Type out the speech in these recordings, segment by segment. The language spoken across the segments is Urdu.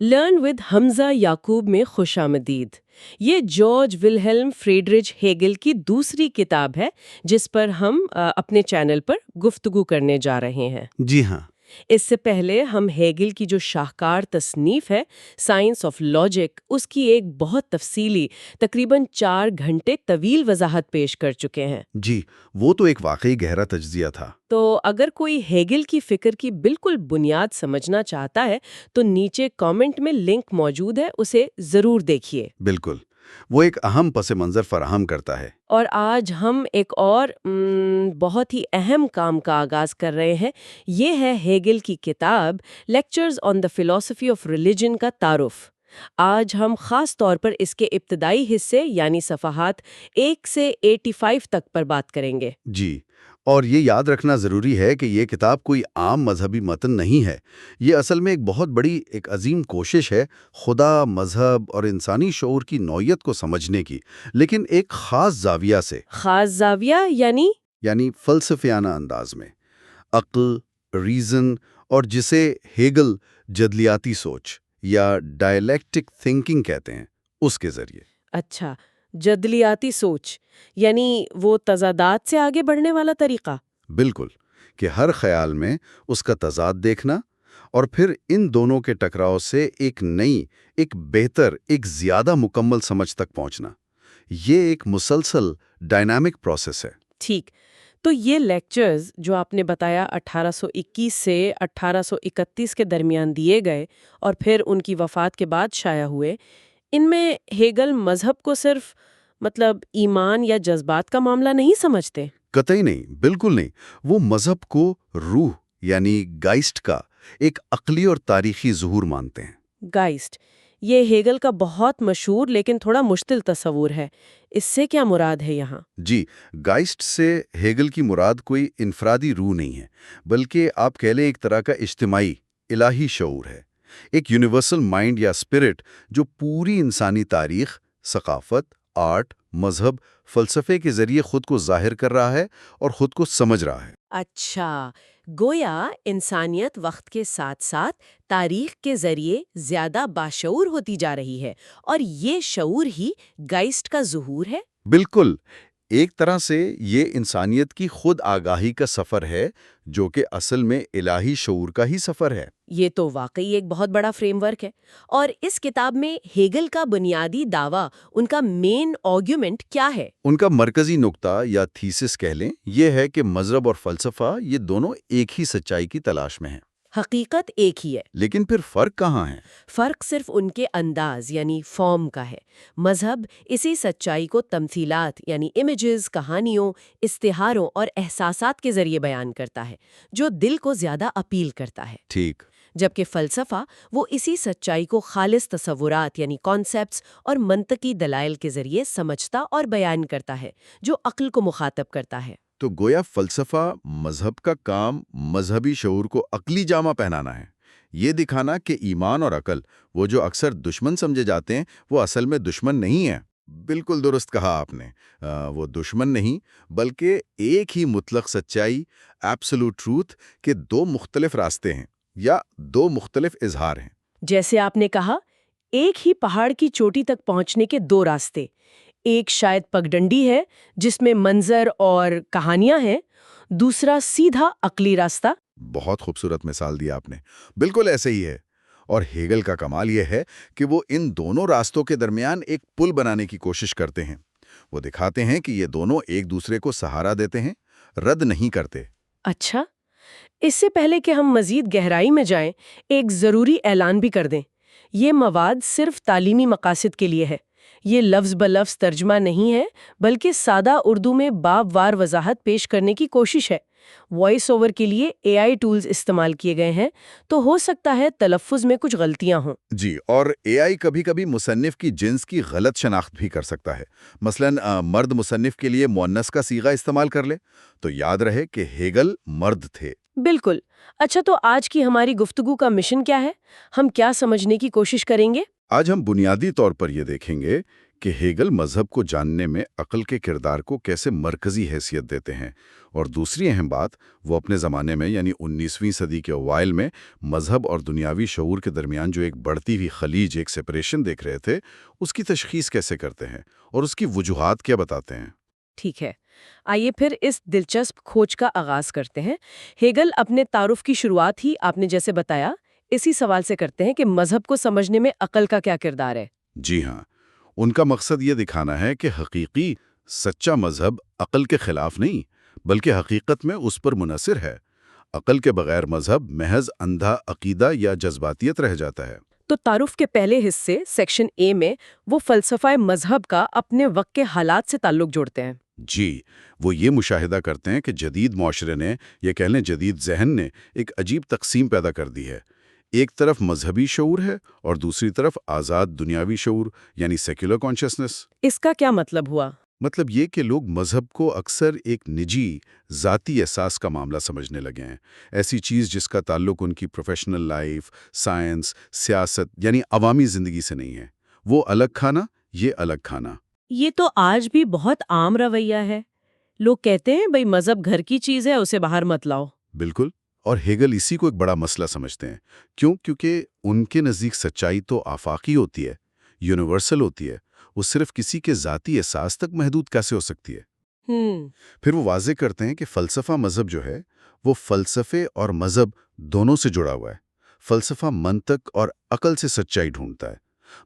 لرن ود حمزہ یعقوب میں خوش آمدید۔ یہ جارج ولہلم فریڈرچ ہیگل کی دوسری کتاب ہے جس پر ہم اپنے چینل پر گفتگو کرنے جا رہے ہیں۔ جی ہاں۔ اس سے پہلے ہم ہیگل کی جو شاہکار تصنیف ہے سائنس آف لاجک، اس کی ایک بہت تفصیلی تقریباً 4 گھنٹے طویل وضاحت پیش کر چکے ہیں۔ جی، وہ تو ایک واقعی گہرا تجزیہ تھا۔ تو اگر کوئی ہیگل کی فکر کی بالکل بنیاد سمجھنا چاہتا ہے تو نیچے کامنٹ میں لنک موجود ہے، اسے ضرور دیکھیے۔ بالکل، وہ ایک اہم پس منظر فراہم کرتا ہے۔ اور آج ہم ایک اور بہت ہی اہم کام کا آغاز کر رہے ہیں۔ یہ ہے ہیگل کی کتاب لیکچرز آن دی فلسفی آف ریلیجن کا تعارف۔ آج ہم خاص طور پر اس کے ابتدائی حصے یعنی صفحات 1 سے 85 تک پر بات کریں گے۔ جی، اور یہ یاد رکھنا ضروری ہے کہ یہ کتاب کوئی عام مذہبی متن نہیں ہے۔ یہ اصل میں ایک بہت بڑی ایک عظیم کوشش ہے خدا، مذہب اور انسانی شعور کی نوعیت کو سمجھنے کی، لیکن ایک خاص زاویہ سے۔ خاص زاویہ یعنی فلسفیانہ انداز میں، عقل، ریزن اور جسے ہیگل جدلیاتی سوچ یا ڈائلیکٹک تھنکنگ کہتے ہیں، اس کے ذریعے۔ اچھا، جدلیاتی سوچ یعنی وہ تضادات سے آگے بڑھنے والا طریقہ۔ بالکل، کہ ہر خیال میں اس کا تضاد دیکھنا اور پھر ان دونوں کے ٹکراؤ سے ایک نئی، ایک بہتر، ایک زیادہ مکمل سمجھ تک پہنچنا، یہ ایک مسلسل ڈائنامک پروسیس ہے۔ ٹھیک، تو یہ لیکچرز جو آپ نے بتایا 1821 سے 1831 کے درمیان دیے گئے اور پھر ان کی وفات کے بعد شائع ہوئے، ان میں ہیگل مذہب کو صرف ایمان یا جذبات کا معاملہ نہیں سمجھتے؟ قطعی نہیں، بالکل نہیں۔ وہ مذہب کو روح یعنی گائسٹ کا ایک عقلی اور تاریخی ظہور مانتے ہیں۔ گائسٹ، یہ ہیگل کا بہت مشہور لیکن تھوڑا مشکل تصور ہے۔ اس سے کیا مراد ہے یہاں؟ جی، گائسٹ سے ہیگل کی مراد کوئی انفرادی روح نہیں ہے، بلکہ آپ کہہ لیں ایک طرح کا اجتماعی، الہی شعور ہے، ایک یونیورسل مائنڈ یا اسپرٹ جو پوری انسانی تاریخ، ثقافت، آرٹ، مذہب، فلسفے کے ذریعے خود کو ظاہر کر رہا ہے اور خود کو سمجھ رہا ہے۔ اچھا، گویا انسانیت وقت کے ساتھ ساتھ تاریخ کے ذریعے زیادہ باشعور ہوتی جا رہی ہے، اور یہ شعور ہی گائسٹ کا ظہور ہے؟ بالکل، ایک طرح سے یہ انسانیت کی خود آگاہی کا سفر ہے جو کہ اصل میں الہی شعور کا ہی سفر ہے۔ یہ تو واقعی ایک بہت بڑا فریم ورک ہے۔ اور اس کتاب میں ہیگل کا بنیادی دعویٰ، ان کا مین آرگیومنٹ کیا ہے؟ ان کا مرکزی نقطہ یا تھیسس کہہ لیں، یہ ہے کہ مذہب اور فلسفہ یہ دونوں ایک ہی سچائی کی تلاش میں ہیں۔ حقیقت ایک ہی ہے، لیکن پھر فرق کہاں ہے؟ فرق صرف ان کے انداز یعنی فارم کا ہے۔ مذہب اسی سچائی کو تمثیلات یعنی امیجز، کہانیوں، استعاروں اور احساسات کے ذریعے بیان کرتا ہے، جو دل کو زیادہ اپیل کرتا ہے۔ ٹھیک۔ جبکہ فلسفہ وہ اسی سچائی کو خالص تصورات یعنی کانسیپٹس اور منطقی دلائل کے ذریعے سمجھتا اور بیان کرتا ہے، جو عقل کو مخاطب کرتا ہے۔ تو گویا فلسفہ، مذہب کا کام مذہبی شعور کو عقلی جامہ پہنانا ہے، یہ دکھانا کہ ایمان اور عقل، وہ جو اکثر دشمن سمجھے جاتے ہیں، وہ اصل میں دشمن نہیں ہیں۔ بالکل درست کہا آپ نے، وہ دشمن نہیں بلکہ ایک ہی مطلق سچائی، ایبسولوٹ ٹروتھ کے 2 مختلف راستے ہیں یا 2 مختلف اظہار ہیں۔ جیسے آپ نے کہا، ایک ہی پہاڑ کی چوٹی تک پہنچنے کے 2 راستے، ایک شاید پگڈنڈی ہے جس میں منظر اور کہانیاں ہیں، دوسرا سیدھا عقلی راستہ۔ بہت خوبصورت مثال دی آپ نے، بالکل ایسے ہی ہے۔ اور ہیگل کا کمال یہ ہے کہ وہ ان دونوں راستوں کے درمیان ایک پل بنانے کی کوشش کرتے ہیں۔ وہ دکھاتے ہیں کہ یہ دونوں ایک دوسرے کو سہارا دیتے ہیں، رد نہیں کرتے۔ اچھا، اس سے پہلے کہ ہم مزید گہرائی میں جائیں، ایک ضروری اعلان بھی کر دیں۔ یہ مواد صرف تعلیمی مقاصد کے لیے ہے۔ یہ لفظ بلفظ ترجمہ نہیں ہے، بلکہ سادہ اردو میں باب وار وضاحت پیش کرنے کی کوشش ہے۔ وائس اوور کے لیے AI ٹولز استعمال کیے گئے ہیں، تو ہو سکتا ہے تلفظ میں کچھ غلطیاں ہوں۔ جی، اور AI کبھی کبھی مصنف کی جنس کی غلط شناخت بھی کر سکتا ہے۔ مثلا مرد مصنف کے لیے مؤنث کا صیغہ استعمال کر لے، تو یاد رہے کہ ہیگل مرد تھے۔ بالکل۔ اچھا، تو آج کی ہماری گفتگو کا مشن کیا ہے؟ ہم کیا سمجھنے کی کوشش کریں گے؟ آج ہم بنیادی طور پر یہ دیکھیں گے کہ ہیگل مذہب کو جاننے میں عقل کے کردار کو کیسے مرکزی حیثیت دیتے ہیں، اور دوسری اہم بات وہ اپنے زمانے میں یعنی 19ویں صدی کے اوائل میں مذہب اور دنیاوی شعور کے درمیان جو ایک بڑھتی ہوئی خلیج، ایک سپریشن دیکھ رہے تھے، اس کی تشخیص کیسے کرتے ہیں اور اس کی وجوہات کیا بتاتے ہیں۔ ٹھیک ہے، آئیے پھر اس دلچسپ کھوج کا آغاز کرتے ہیں۔ ہیگل اپنے تعارف کی شروعات ہی آپ نے جیسے بتایا اسی سوال سے کرتے ہیں کہ مذہب کو سمجھنے میں عقل کا کیا کردار ہے۔ جی ہاں، ان کا مقصد یہ دکھانا ہے کہ حقیقی سچا مذہب عقل کے خلاف نہیں، بلکہ حقیقت میں اس پر منحصر ہے۔ عقل کے بغیر مذہب محض اندھا عقیدہ یا جذباتیت رہ جاتا ہے۔ تو تعارف کے پہلے حصے سیکشن اے میں وہ فلسفہ مذہب کا اپنے وقت کے حالات سے تعلق جوڑتے ہیں۔ جی، وہ یہ مشاہدہ کرتے ہیں کہ جدید معاشرے نے، یہ کہہ لیں جدید ذہن نے، ایک عجیب تقسیم پیدا کر دی ہے۔ ایک طرف مذہبی شعور ہے اور دوسری طرف آزاد دنیاوی شعور یعنی سیکولر کانشسنس۔ اس کا کیا مطلب ہوا؟ مطلب یہ کہ لوگ مذہب کو اکثر ایک نجی، ذاتی احساس کا معاملہ سمجھنے لگے ہیں، ایسی چیز جس کا تعلق ان کی پروفیشنل لائف، سائنس، سیاست یعنی عوامی زندگی سے نہیں ہے۔ وہ الگ کھانا، یہ الگ کھانا۔ یہ تو آج بھی بہت عام رویہ ہے۔ لوگ کہتے ہیں بھئی مذہب گھر کی چیز ہے، اسے باہر مت لاؤ۔ بالکل، اور ہیگل اسی کو ایک بڑا مسئلہ سمجھتے ہیں۔ کیونکہ ان کے نزدیک سچائی تو آفاقی ہوتی ہے، یونیورسل ہوتی ہے، وہ صرف کسی کے ذاتی احساس تک محدود کیسے ہو سکتی ہے؟ پھر وہ واضح کرتے ہیں کہ فلسفہ مذہب جو ہے وہ فلسفے اور مذہب دونوں سے جڑا ہوا ہے۔ فلسفہ منطق اور عقل سے سچائی ڈھونڈتا ہے،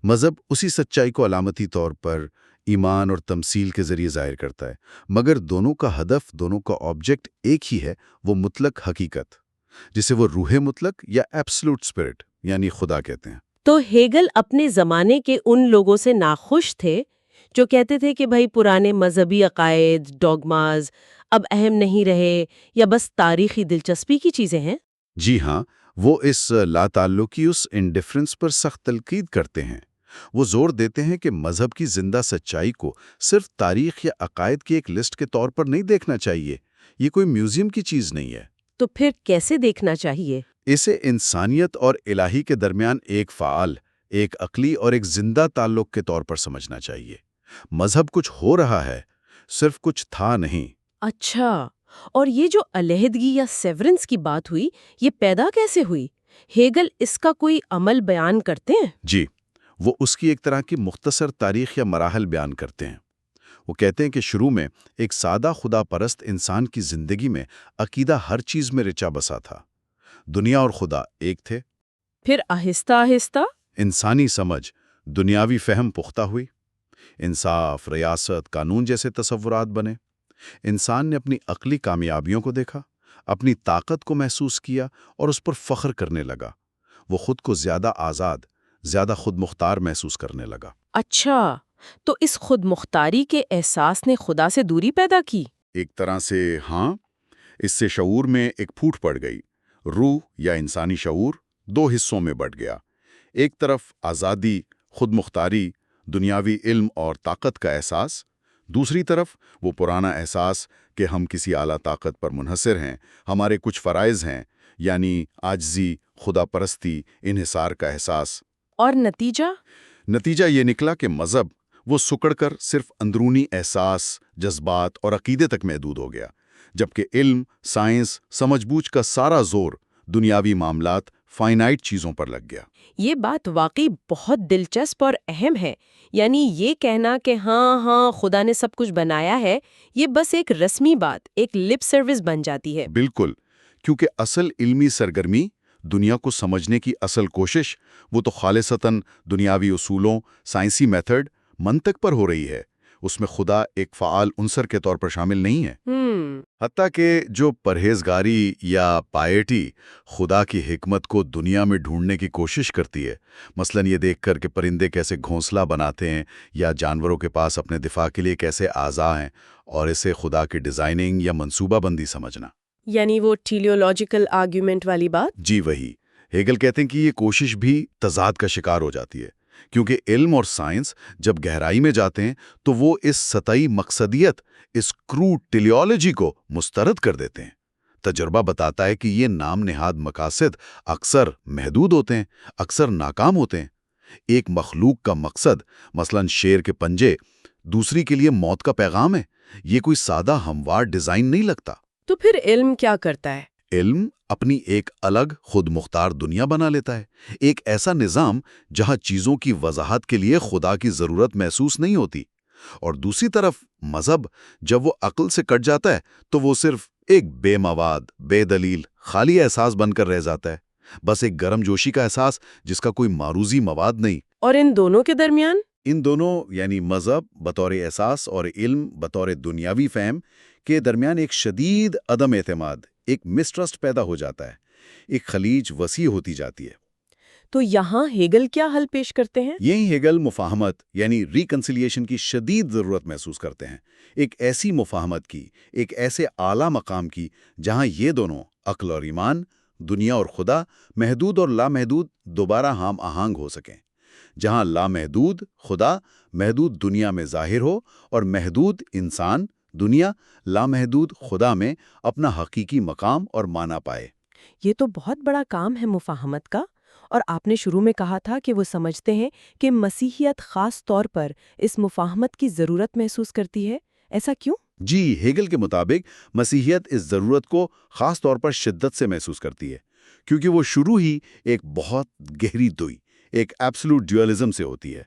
مذہب اسی سچائی کو علامتی طور پر ایمان اور تمثیل کے ذریعے ظاہر کرتا ہے، مگر دونوں کا ہدف، دونوں کا آبجیکٹ ایک ہی ہے، وہ مطلق حقیقت، جسے وہ روح مطلق یا ایبسلوٹ اسپرٹ یعنی خدا کہتے ہیں۔ تو ہیگل اپنے زمانے کے ان لوگوں سے ناخوش تھے جو کہتے تھے کہ بھائی پرانے مذہبی عقائد، ڈوگماز اب اہم نہیں رہے یا بس تاریخی دلچسپی کی چیزیں ہیں۔ جی ہاں، وہ اس لا تعلقی، اس انڈیفرنس پر سخت تنقید کرتے ہیں۔ وہ زور دیتے ہیں کہ مذہب کی زندہ سچائی کو صرف تاریخ یا عقائد کی ایک لسٹ کے طور پر نہیں دیکھنا چاہیے، یہ کوئی میوزیم کی چیز نہیں ہے۔ تو پھر کیسے دیکھنا چاہیے؟ اسے انسانیت اور الہی کے درمیان ایک فعال، ایک عقلی اور ایک زندہ تعلق کے طور پر سمجھنا چاہیے۔ مذہب کچھ ہو رہا ہے، صرف کچھ تھا نہیں۔ اچھا، اور یہ جو علیحدگی یا سیورنس کی بات ہوئی، یہ پیدا کیسے ہوئی؟ ہیگل اس کا کوئی عمل بیان کرتے ہیں؟ جی، وہ اس کی ایک طرح کی مختصر تاریخ یا مراحل بیان کرتے ہیں۔ وہ کہتے ہیں کہ شروع میں ایک سادہ خدا پرست انسان کی زندگی میں عقیدہ ہر چیز میں رچا بسا تھا، دنیا اور خدا ایک تھے۔ پھر آہستہ آہستہ انسانی سمجھ، دنیاوی فہم پختہ ہوئی، انصاف، ریاست، قانون جیسے تصورات بنے۔ انسان نے اپنی عقلی کامیابیوں کو دیکھا، اپنی طاقت کو محسوس کیا اور اس پر فخر کرنے لگا۔ وہ خود کو زیادہ آزاد، زیادہ خود مختار محسوس کرنے لگا۔ اچھا، تو اس خود مختاری کے احساس نے خدا سے دوری پیدا کی؟ ایک طرح سے ہاں، اس سے شعور میں ایک پھوٹ پڑ گئی۔ روح یا انسانی شعور دو حصوں میں بٹ گیا۔ ایک طرف آزادی، خود مختاری، دنیاوی علم اور طاقت کا احساس، دوسری طرف وہ پرانا احساس کہ ہم کسی اعلیٰ طاقت پر منحصر ہیں، ہمارے کچھ فرائض ہیں، یعنی عاجزی، خدا پرستی، انحصار کا احساس۔ اور نتیجہ یہ نکلا کہ مذہب وہ سکڑ کر صرف اندرونی احساس، جذبات اور عقیدے تک محدود ہو گیا، جبکہ علم، سائنس، سمجھ بوجھ کا سارا زور دنیاوی معاملات، فائنائٹ چیزوں پر لگ گیا۔ یہ بات واقعی بہت دلچسپ اور اہم ہے، یعنی یہ کہنا کہ ہاں خدا نے سب کچھ بنایا ہے، یہ بس ایک رسمی بات، ایک لپ سروس بن جاتی ہے۔ بالکل، کیونکہ اصل علمی سرگرمی، دنیا کو سمجھنے کی اصل کوشش، وہ تو خالصتاً دنیاوی اصولوں، سائنسی میتھڈ، منطق پر ہو رہی ہے۔ اس میں خدا ایک فعال عنصر کے طور پر شامل نہیں ہے۔ حتیٰ کہ جو پرہیزگاری یا پائیٹی خدا کی حکمت کو دنیا میں ڈھونڈنے کی کوشش کرتی ہے، مثلاً یہ دیکھ کر کہ پرندے کیسے گھونسلہ بناتے ہیں یا جانوروں کے پاس اپنے دفاع کے لیے کیسے اعضاء ہیں، اور اسے خدا کی ڈیزائننگ یا منصوبہ بندی سمجھنا، یعنی وہ ٹیلیولوجیکل آرگیومنٹ والی بات۔ جی وہی۔ ہیگل کہتے ہیں کہ یہ کوشش بھی تضاد کا شکار ہو جاتی ہے، کیونکہ علم اور سائنس جب گہرائی میں جاتے ہیں تو وہ اس سطحی مقصدیت، اس کروڈ ٹیلیالوجی کو مسترد کر دیتے ہیں۔ تجربہ بتاتا ہے کہ یہ نام نہاد مقاصد اکثر محدود ہوتے ہیں، اکثر ناکام ہوتے ہیں۔ ایک مخلوق کا مقصد مثلاً شیر کے پنجے دوسری کے لیے موت کا پیغام ہے، یہ کوئی سادہ ہموار ڈیزائن نہیں لگتا۔ تو پھر علم کیا کرتا ہے؟ علم اپنی ایک الگ خود مختار دنیا بنا لیتا ہے، ایک ایسا نظام جہاں چیزوں کی وضاحت کے لیے خدا کی ضرورت محسوس نہیں ہوتی۔ اور دوسری طرف مذہب جب وہ عقل سے کٹ جاتا ہے تو وہ صرف ایک بے مواد، بے دلیل، خالی احساس بن کر رہ جاتا ہے، بس ایک گرم جوشی کا احساس جس کا کوئی معروضی مواد نہیں۔ اور ان دونوں کے درمیان؟ ان دونوں یعنی مذہب بطور احساس اور علم بطور دنیاوی فہم کے درمیان ایک شدید عدم اعتماد، ایک مسٹرسٹ پیدا ہو جاتا ہے، ایک خلیج وسیع ہوتی جاتی ہے۔ تو یہاں ہیگل کیا حل پیش کرتے ہیں؟ یہی ہیگل مفاہمت یعنی ریکنسیلیشن کی شدید ضرورت محسوس کرتے ہیں، ایک ایسی مفاہمت کی، ایک ایسے اعلیٰ مقام کی جہاں یہ دونوں عقل اور ایمان، دنیا اور خدا، محدود اور لامحدود دوبارہ ہم آہنگ ہو سکیں، جہاں لامحدود خدا محدود دنیا میں ظاہر ہو اور محدود انسان دنیا لامحدود خدا میں اپنا حقیقی مقام اور معنی پائے۔ یہ تو بہت بڑا کام ہے مفاہمت کا، اور آپ نے شروع میں کہا تھا کہ وہ سمجھتے ہیں کہ مسیحیت خاص طور پر اس مفاہمت کی ضرورت محسوس کرتی ہے، ایسا کیوں؟ جی، ہیگل کے مطابق مسیحیت اس ضرورت کو خاص طور پر شدت سے محسوس کرتی ہے، کیونکہ وہ شروع ہی ایک بہت گہری دوئی، ایک ایبسولوٹ ڈیولزم سے ہوتی ہے۔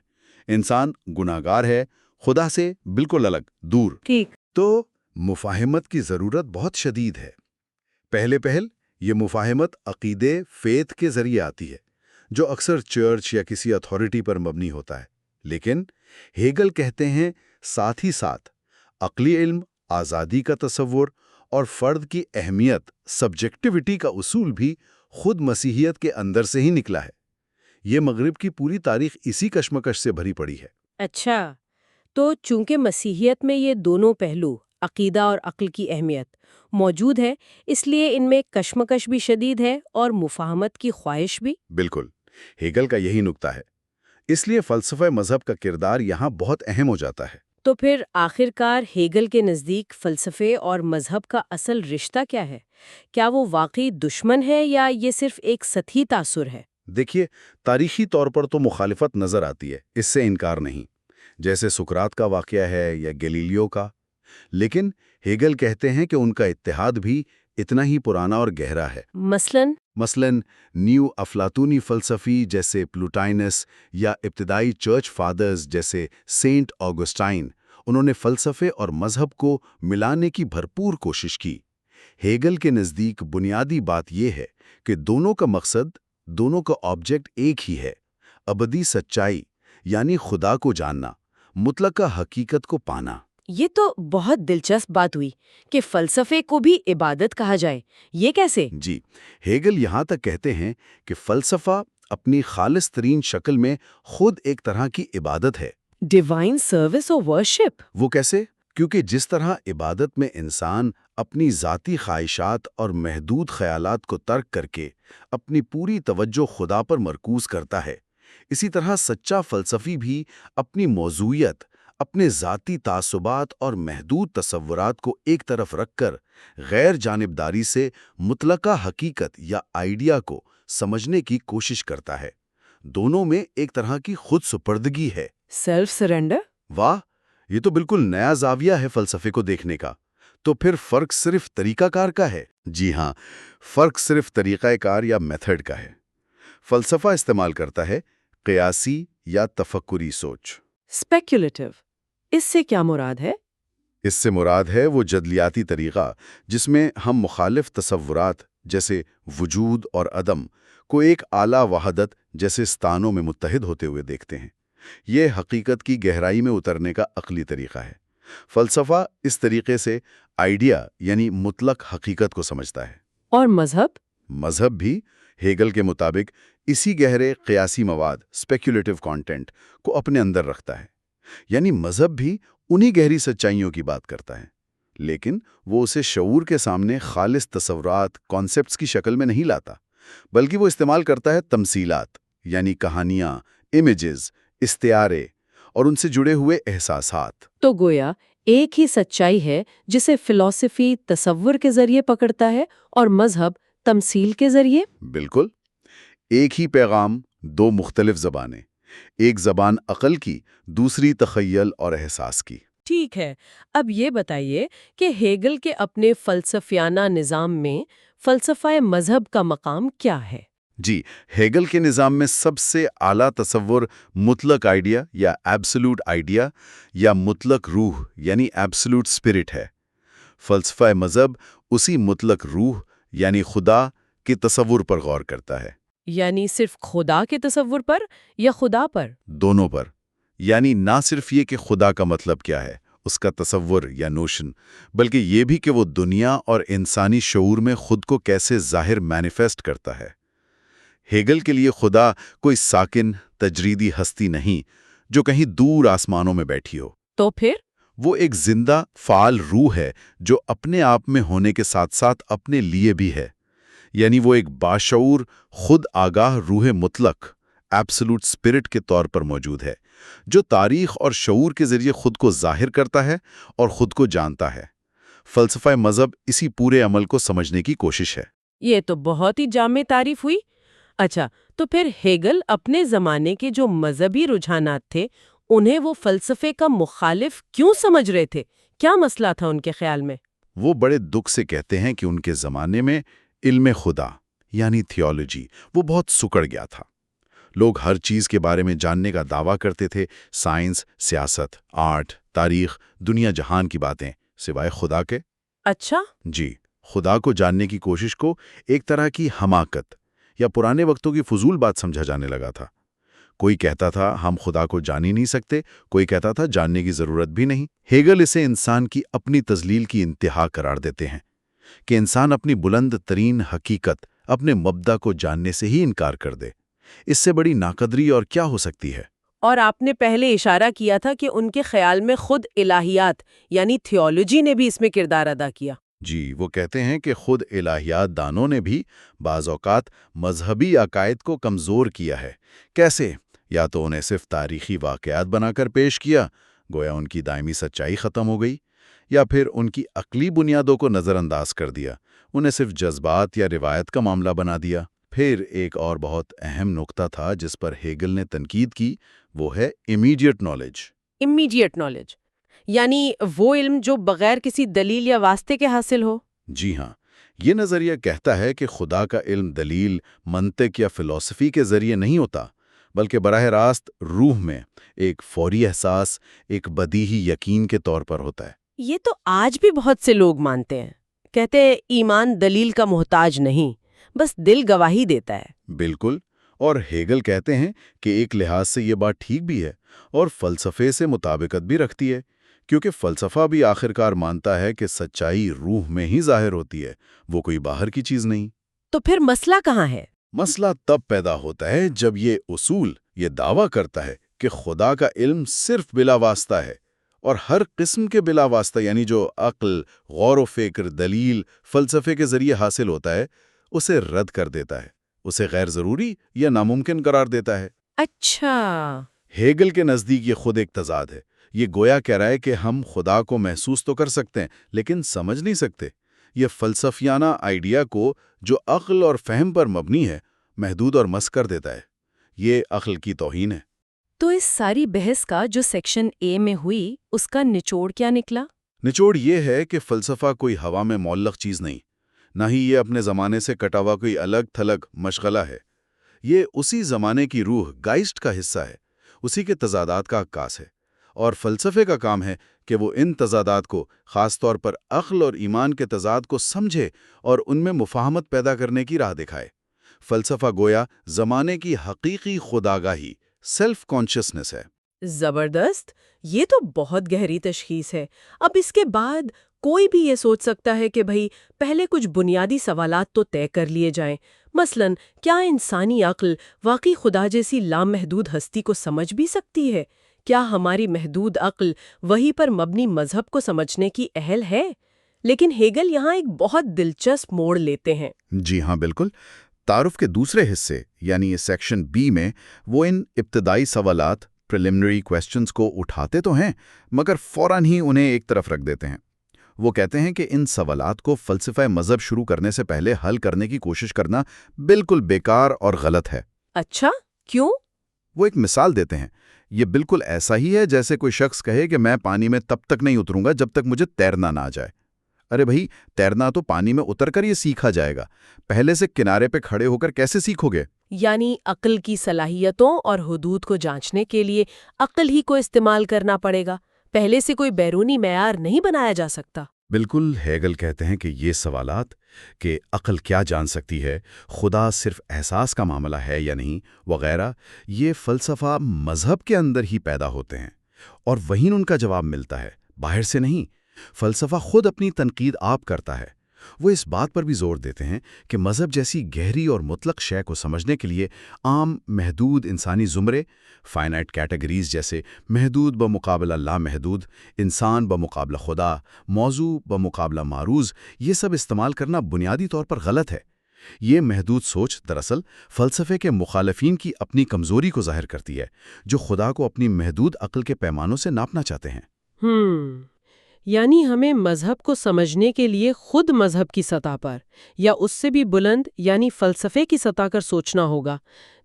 انسان گناہگار ہے، خدا سے بالکل الگ، دور۔ ٹھیک۔ تو مفاہمت کی ضرورت بہت شدید ہے۔ پہل یہ مفاہمت عقیدے فیتھ کے ذریعے آتی ہے، جو اکثر چرچ یا کسی اتھارٹی پر مبنی ہوتا ہے، لیکن ہیگل کہتے ہیں ساتھ ہی ساتھ عقلی علم، آزادی کا تصور اور فرد کی اہمیت، سبجیکٹیوٹی کا اصول بھی خود مسیحیت کے اندر سے ہی نکلا ہے۔ یہ مغرب کی پوری تاریخ اسی کشمکش سے بھری پڑی ہے۔ اچھا، تو چونکہ مسیحیت میں یہ دونوں پہلو، عقیدہ اور عقل کی اہمیت، موجود ہے، اس لیے ان میں کشمکش بھی شدید ہے اور مفاہمت کی خواہش بھی۔ بالکل، ہیگل کا یہی نکتہ ہے۔ اس لیے فلسفہ مذہب کا کردار یہاں بہت اہم ہو جاتا ہے۔ تو پھر آخرکار ہیگل کے نزدیک فلسفے اور مذہب کا اصل رشتہ کیا ہے؟ کیا وہ واقعی دشمن ہے یا یہ صرف ایک سطحی تاثر ہے؟ دیکھیے، تاریخی طور پر تو مخالفت نظر آتی ہے، اس سے انکار نہیں، جیسے سقراط کا واقعہ ہے یا گیلیلیو کا، لیکن ہیگل کہتے ہیں کہ ان کا اتحاد بھی اتنا ہی پرانا اور گہرا ہے۔ مثلاً نیو افلاطونی فلسفی جیسے پلوٹائنس یا ابتدائی چرچ فادرز جیسے سینٹ آگسٹائن، انہوں نے فلسفے اور مذہب کو ملانے کی بھرپور کوشش کی۔ ہیگل کے نزدیک بنیادی بات یہ ہے کہ دونوں کا مقصد، دونوں کا آبجیکٹ ایک ہی ہے، ابدی سچائی یعنی خدا کو جاننا، مطلقہ حقیقت کو پانا۔ یہ تو بہت دلچسپ بات ہوئی کہ فلسفے کو بھی عبادت کہا جائے، یہ کیسے؟ جی، ہیگل یہاں تک کہتے ہیں کہ فلسفہ اپنی خالص ترین شکل میں خود ایک طرح کی عبادت ہے۔ ڈیوائن سروس اور ورشپ؟ وہ کیسے؟ کیونکہ جس طرح عبادت میں انسان اپنی ذاتی خواہشات اور محدود خیالات کو ترک کر کے اپنی پوری توجہ خدا پر مرکوز کرتا ہے، اسی طرح سچا فلسفی بھی اپنی موضوعیت، اپنے ذاتی تعصبات اور محدود تصورات کو ایک طرف رکھ کر غیر جانبداری سے مطلقہ حقیقت یا آئیڈیا کو سمجھنے کی کوشش کرتا ہے۔ دونوں میں ایک طرح کی خود سپردگی ہے۔ Self surrender? واہ، یہ تو بالکل نیا زاویہ ہے فلسفے کو دیکھنے کا۔ تو پھر فرق صرف طریقہ کار کا ہے؟ جی ہاں، فرق صرف طریقہ کار یا میتھڈ کا ہے۔ فلسفہ استعمال کرتا ہے قیاسی یا تفکری سوچ۔ اسپیکولیٹو، اس سے کیا مراد ہے؟ اس سے مراد ہے وہ جدلیاتی طریقہ جس میں ہم مخالف تصورات جیسے وجود اور عدم کو ایک اعلیٰ وحدت جیسے ستانوں میں متحد ہوتے ہوئے دیکھتے ہیں۔ یہ حقیقت کی گہرائی میں اترنے کا عقلی طریقہ ہے۔ فلسفہ اس طریقے سے آئیڈیا یعنی مطلق حقیقت کو سمجھتا ہے۔ اور مذہب؟ مذہب بھی ہیگل کے مطابق اسی گہرے قیاسی مواد اسپیکولیٹو کانٹینٹ کو اپنے اندر رکھتا ہے، یعنی مذہب بھی انہی گہری سچائیوں کی بات کرتا ہے، لیکن وہ اسے شعور کے سامنے خالص تصورات، کانسیپٹس کی شکل میں نہیں لاتا، بلکہ وہ استعمال کرتا ہے تمثیلات، یعنی کہانیاں، امیجز، استعارے اور ان سے جڑے ہوئے احساسات۔ تو گویا ایک ہی سچائی ہے جسے فلسفی تصور کے ذریعے پکڑتا ہے اور مذہب تمثیل کے ذریعے؟ بالکل، ایک ہی پیغام، دو مختلف زبانیں، ایک زبان عقل کی، دوسری تخیل اور احساس کی۔ ٹھیک ہے، اب یہ بتائیے کہ ہیگل کے اپنے فلسفیانہ نظام میں فلسفہ مذہب کا مقام کیا ہے؟ جی، ہیگل کے نظام میں سب سے اعلیٰ تصور مطلق آئیڈیا یا ایبسولوٹ آئیڈیا یا مطلق روح یعنی ایبسولوٹ اسپرٹ ہے۔ فلسفہ مذہب اسی مطلق روح یعنی خدا کے تصور پر غور کرتا ہے۔ یعنی صرف خدا کے تصور پر یا خدا پر؟ دونوں پر، یعنی نہ صرف یہ کہ خدا کا مطلب کیا ہے، اس کا تصور یا نوشن، بلکہ یہ بھی کہ وہ دنیا اور انسانی شعور میں خود کو کیسے ظاہر مینیفیسٹ کرتا ہے۔ ہیگل کے لیے خدا کوئی ساکن، تجریدی ہستی نہیں جو کہیں دور آسمانوں میں بیٹھی ہو۔ تو پھر؟ وہ ایک زندہ، فعال روح ہے جو اپنے آپ میں ہونے کے ساتھ ساتھ اپنے لیے بھی ہے۔ یعنی وہ ایک باشعور، خود آگاہ روح مطلق، ایبسولوٹ اسپرٹ کے طور پر موجود ہے، جو تاریخ اور شعور کے ذریعے خود کو ظاہر کرتا ہے اور خود کو جانتا ہے۔ فلسفہ مذہب اسی پورے عمل کو سمجھنے کی کوشش ہے۔ یہ تو بہت ہی جامع تعریف ہوئی۔ اچھا، تو پھر ہیگل اپنے زمانے کے جو مذہبی رجحانات تھے انہیں وہ فلسفے کا مخالف کیوں سمجھ رہے تھے؟ کیا مسئلہ تھا ان کے خیال میں؟ وہ بڑے دکھ سے کہتے ہیں کہ ان کے زمانے میں علم خدا یعنی تھیولوجی وہ بہت سکڑ گیا تھا۔ لوگ ہر چیز کے بارے میں جاننے کا دعویٰ کرتے تھے، سائنس، سیاست، آرٹ، تاریخ، دنیا جہان کی باتیں، سوائے خدا کے۔ اچھا؟ جی، خدا کو جاننے کی کوشش کو ایک طرح کی حماقت یا پرانے وقتوں کی فضول بات سمجھا جانے لگا تھا۔ کوئی کہتا تھا ہم خدا کو جان ہی نہیں سکتے، کوئی کہتا تھا جاننے کی ضرورت بھی نہیں۔ ہیگل اسے انسان کی اپنی تذلیل کی انتہا قرار دیتے ہیں کہ انسان اپنی بلند ترین حقیقت، اپنے مبدا کو جاننے سے ہی انکار کر دے۔ اس سے بڑی ناقدری اور کیا ہو سکتی ہے؟ اور آپ نے پہلے اشارہ کیا تھا کہ ان کے خیال میں خود الہیات یعنی تھیولوجی نے بھی اس میں کردار ادا کیا۔ جی، وہ کہتے ہیں کہ خود الہیات دانوں نے بھی بعض اوقات مذہبی عقائد کو کمزور کیا ہے۔ کیسے؟ یا تو انہیں صرف تاریخی واقعات بنا کر پیش کیا، گویا ان کی دائمی سچائی ختم ہو گئی، یا پھر ان کی عقلی بنیادوں کو نظر انداز کر دیا، انہیں صرف جذبات یا روایت کا معاملہ بنا دیا۔ پھر ایک اور بہت اہم نقطہ تھا جس پر ہیگل نے تنقید کی، وہ ہے امیڈیٹ نالج۔ امیڈیٹ نالج یعنی وہ علم جو بغیر کسی دلیل یا واسطے کے حاصل ہو؟ جی ہاں، یہ نظریہ کہتا ہے کہ خدا کا علم دلیل، منطق یا فلسفی کے ذریعے نہیں ہوتا، بلکہ براہ راست روح میں ایک فوری احساس، ایک بدیہی یقین کے طور پر ہوتا ہے۔ یہ تو آج بھی بہت سے لوگ مانتے ہیں، کہتے ہیں ایمان دلیل کا محتاج نہیں، بس دل گواہی دیتا ہے۔ بالکل، اور ہیگل کہتے ہیں کہ ایک لحاظ سے یہ بات ٹھیک بھی ہے اور فلسفے سے مطابقت بھی رکھتی ہے، کیونکہ فلسفہ بھی آخرکار مانتا ہے کہ سچائی روح میں ہی ظاہر ہوتی ہے، وہ کوئی باہر کی چیز نہیں۔ تو پھر مسئلہ کہاں ہے؟ مسئلہ تب پیدا ہوتا ہے جب یہ اصول یہ دعویٰ کرتا ہے کہ خدا کا علم صرف بلا واسطہ ہے، اور ہر قسم کے بلا واسطہ یعنی جو عقل، غور و فکر، دلیل، فلسفے کے ذریعے حاصل ہوتا ہے اسے رد کر دیتا ہے، اسے غیر ضروری یا ناممکن قرار دیتا ہے۔ اچھا، ہیگل کے نزدیک یہ خود ایک تضاد ہے۔ یہ گویا کہہ رہا ہے کہ ہم خدا کو محسوس تو کر سکتے ہیں لیکن سمجھ نہیں سکتے۔ یہ فلسفیانہ آئیڈیا کو جو عقل اور فہم پر مبنی ہے محدود اور مس کر دیتا ہے۔ یہ عقل کی توہین ہے۔ تو اس ساری بحث کا جو سیکشن اے میں ہوئی اس کا نچوڑ کیا نکلا؟ نچوڑ یہ ہے کہ فلسفہ کوئی ہوا میں معلق چیز نہیں، نہ ہی یہ اپنے زمانے سے کٹا ہوا کوئی الگ تھلگ مشغلہ ہے۔ یہ اسی زمانے کی روح، گائسٹ کا حصہ ہے، اسی کے تضادات کا عکاس ہے، اور فلسفے کا کام ہے کہ وہ ان تضادات کو، خاص طور پر عقل اور ایمان کے تضاد کو سمجھے اور ان میں مفاہمت پیدا کرنے کی راہ دکھائے۔ فلسفہ گویا زمانے کی حقیقی خودآگاہی، سیلف کانشیسنس ہے۔ زبردست، یہ تو بہت گہری تشخیص ہے۔ اب اس کے بعد کوئی بھی یہ سوچ سکتا ہے کہ بھئی پہلے کچھ بنیادی سوالات تو طے کر لیے جائیں، مثلا کیا انسانی عقل واقعی خدا جیسی لامحدود ہستی کو سمجھ بھی سکتی ہے؟ کیا ہماری محدود عقل وہی پر مبنی مذہب کو سمجھنے کی اہل ہے؟ لیکن ہیگل یہاں ایک بہت دلچسپ موڑ لیتے ہیں۔ جی ہاں، بالکل۔ تعارف کے دوسرے حصے یعنی سیکشن بی میں وہ ان ابتدائی سوالات، پریلیمنری کویسچنز کو اٹھاتے تو ہیں مگر فوراً ہی انہیں ایک طرف رکھ دیتے ہیں۔ وہ کہتے ہیں کہ ان سوالات کو فلسفہ مذہب شروع کرنے سے پہلے حل کرنے کی کوشش کرنا بالکل بیکار اور غلط ہے۔ اچھا، کیوں؟ وہ ایک مثال دیتے ہیں، یہ بالکل ایسا ہی ہے جیسے کوئی شخص کہے کہ میں پانی میں تب تک نہیں اتروں گا جب تک مجھے تیرنا نہ آ جائے۔ ارے بھائی، تیرنا تو پانی میں اتر کر یہ سیکھا جائے گا، پہلے سے کنارے پہ کھڑے ہو کر کیسے سیکھو گے؟ یعنی عقل کی صلاحیتوں اور حدود کو جانچنے کے لیے عقل ہی کو استعمال کرنا پڑے گا، پہلے سے کوئی بیرونی معیار نہیں بنایا جا سکتا۔ بالکل، ہیگل کہتے ہیں کہ یہ سوالات کہ عقل کیا جان سکتی ہے، خدا صرف احساس کا معاملہ ہے یا نہیں وغیرہ، یہ فلسفہ مذہب کے اندر ہی پیدا ہوتے ہیں، اور وہیں ان کا جواب ملتا ہے، باہر سے نہیں۔ فلسفہ خود اپنی تنقید آپ کرتا ہے۔ وہ اس بات پر بھی زور دیتے ہیں کہ مذہب جیسی گہری اور مطلق شے کو سمجھنے کے لیے عام محدود انسانی زمرے، فائنائٹ کیٹیگریز جیسے محدود بمقابلہ لامحدود، انسان بمقابلہ خدا، موضوع بمقابلہ معروض، یہ سب استعمال کرنا بنیادی طور پر غلط ہے۔ یہ محدود سوچ دراصل فلسفے کے مخالفین کی اپنی کمزوری کو ظاہر کرتی ہے، جو خدا کو اپنی محدود عقل کے پیمانوں سے ناپنا چاہتے ہیں۔ یعنی ہمیں مذہب کو سمجھنے کے لیے خود مذہب کی سطح پر یا اس سے بھی بلند یعنی فلسفے کی سطح پر سوچنا ہوگا،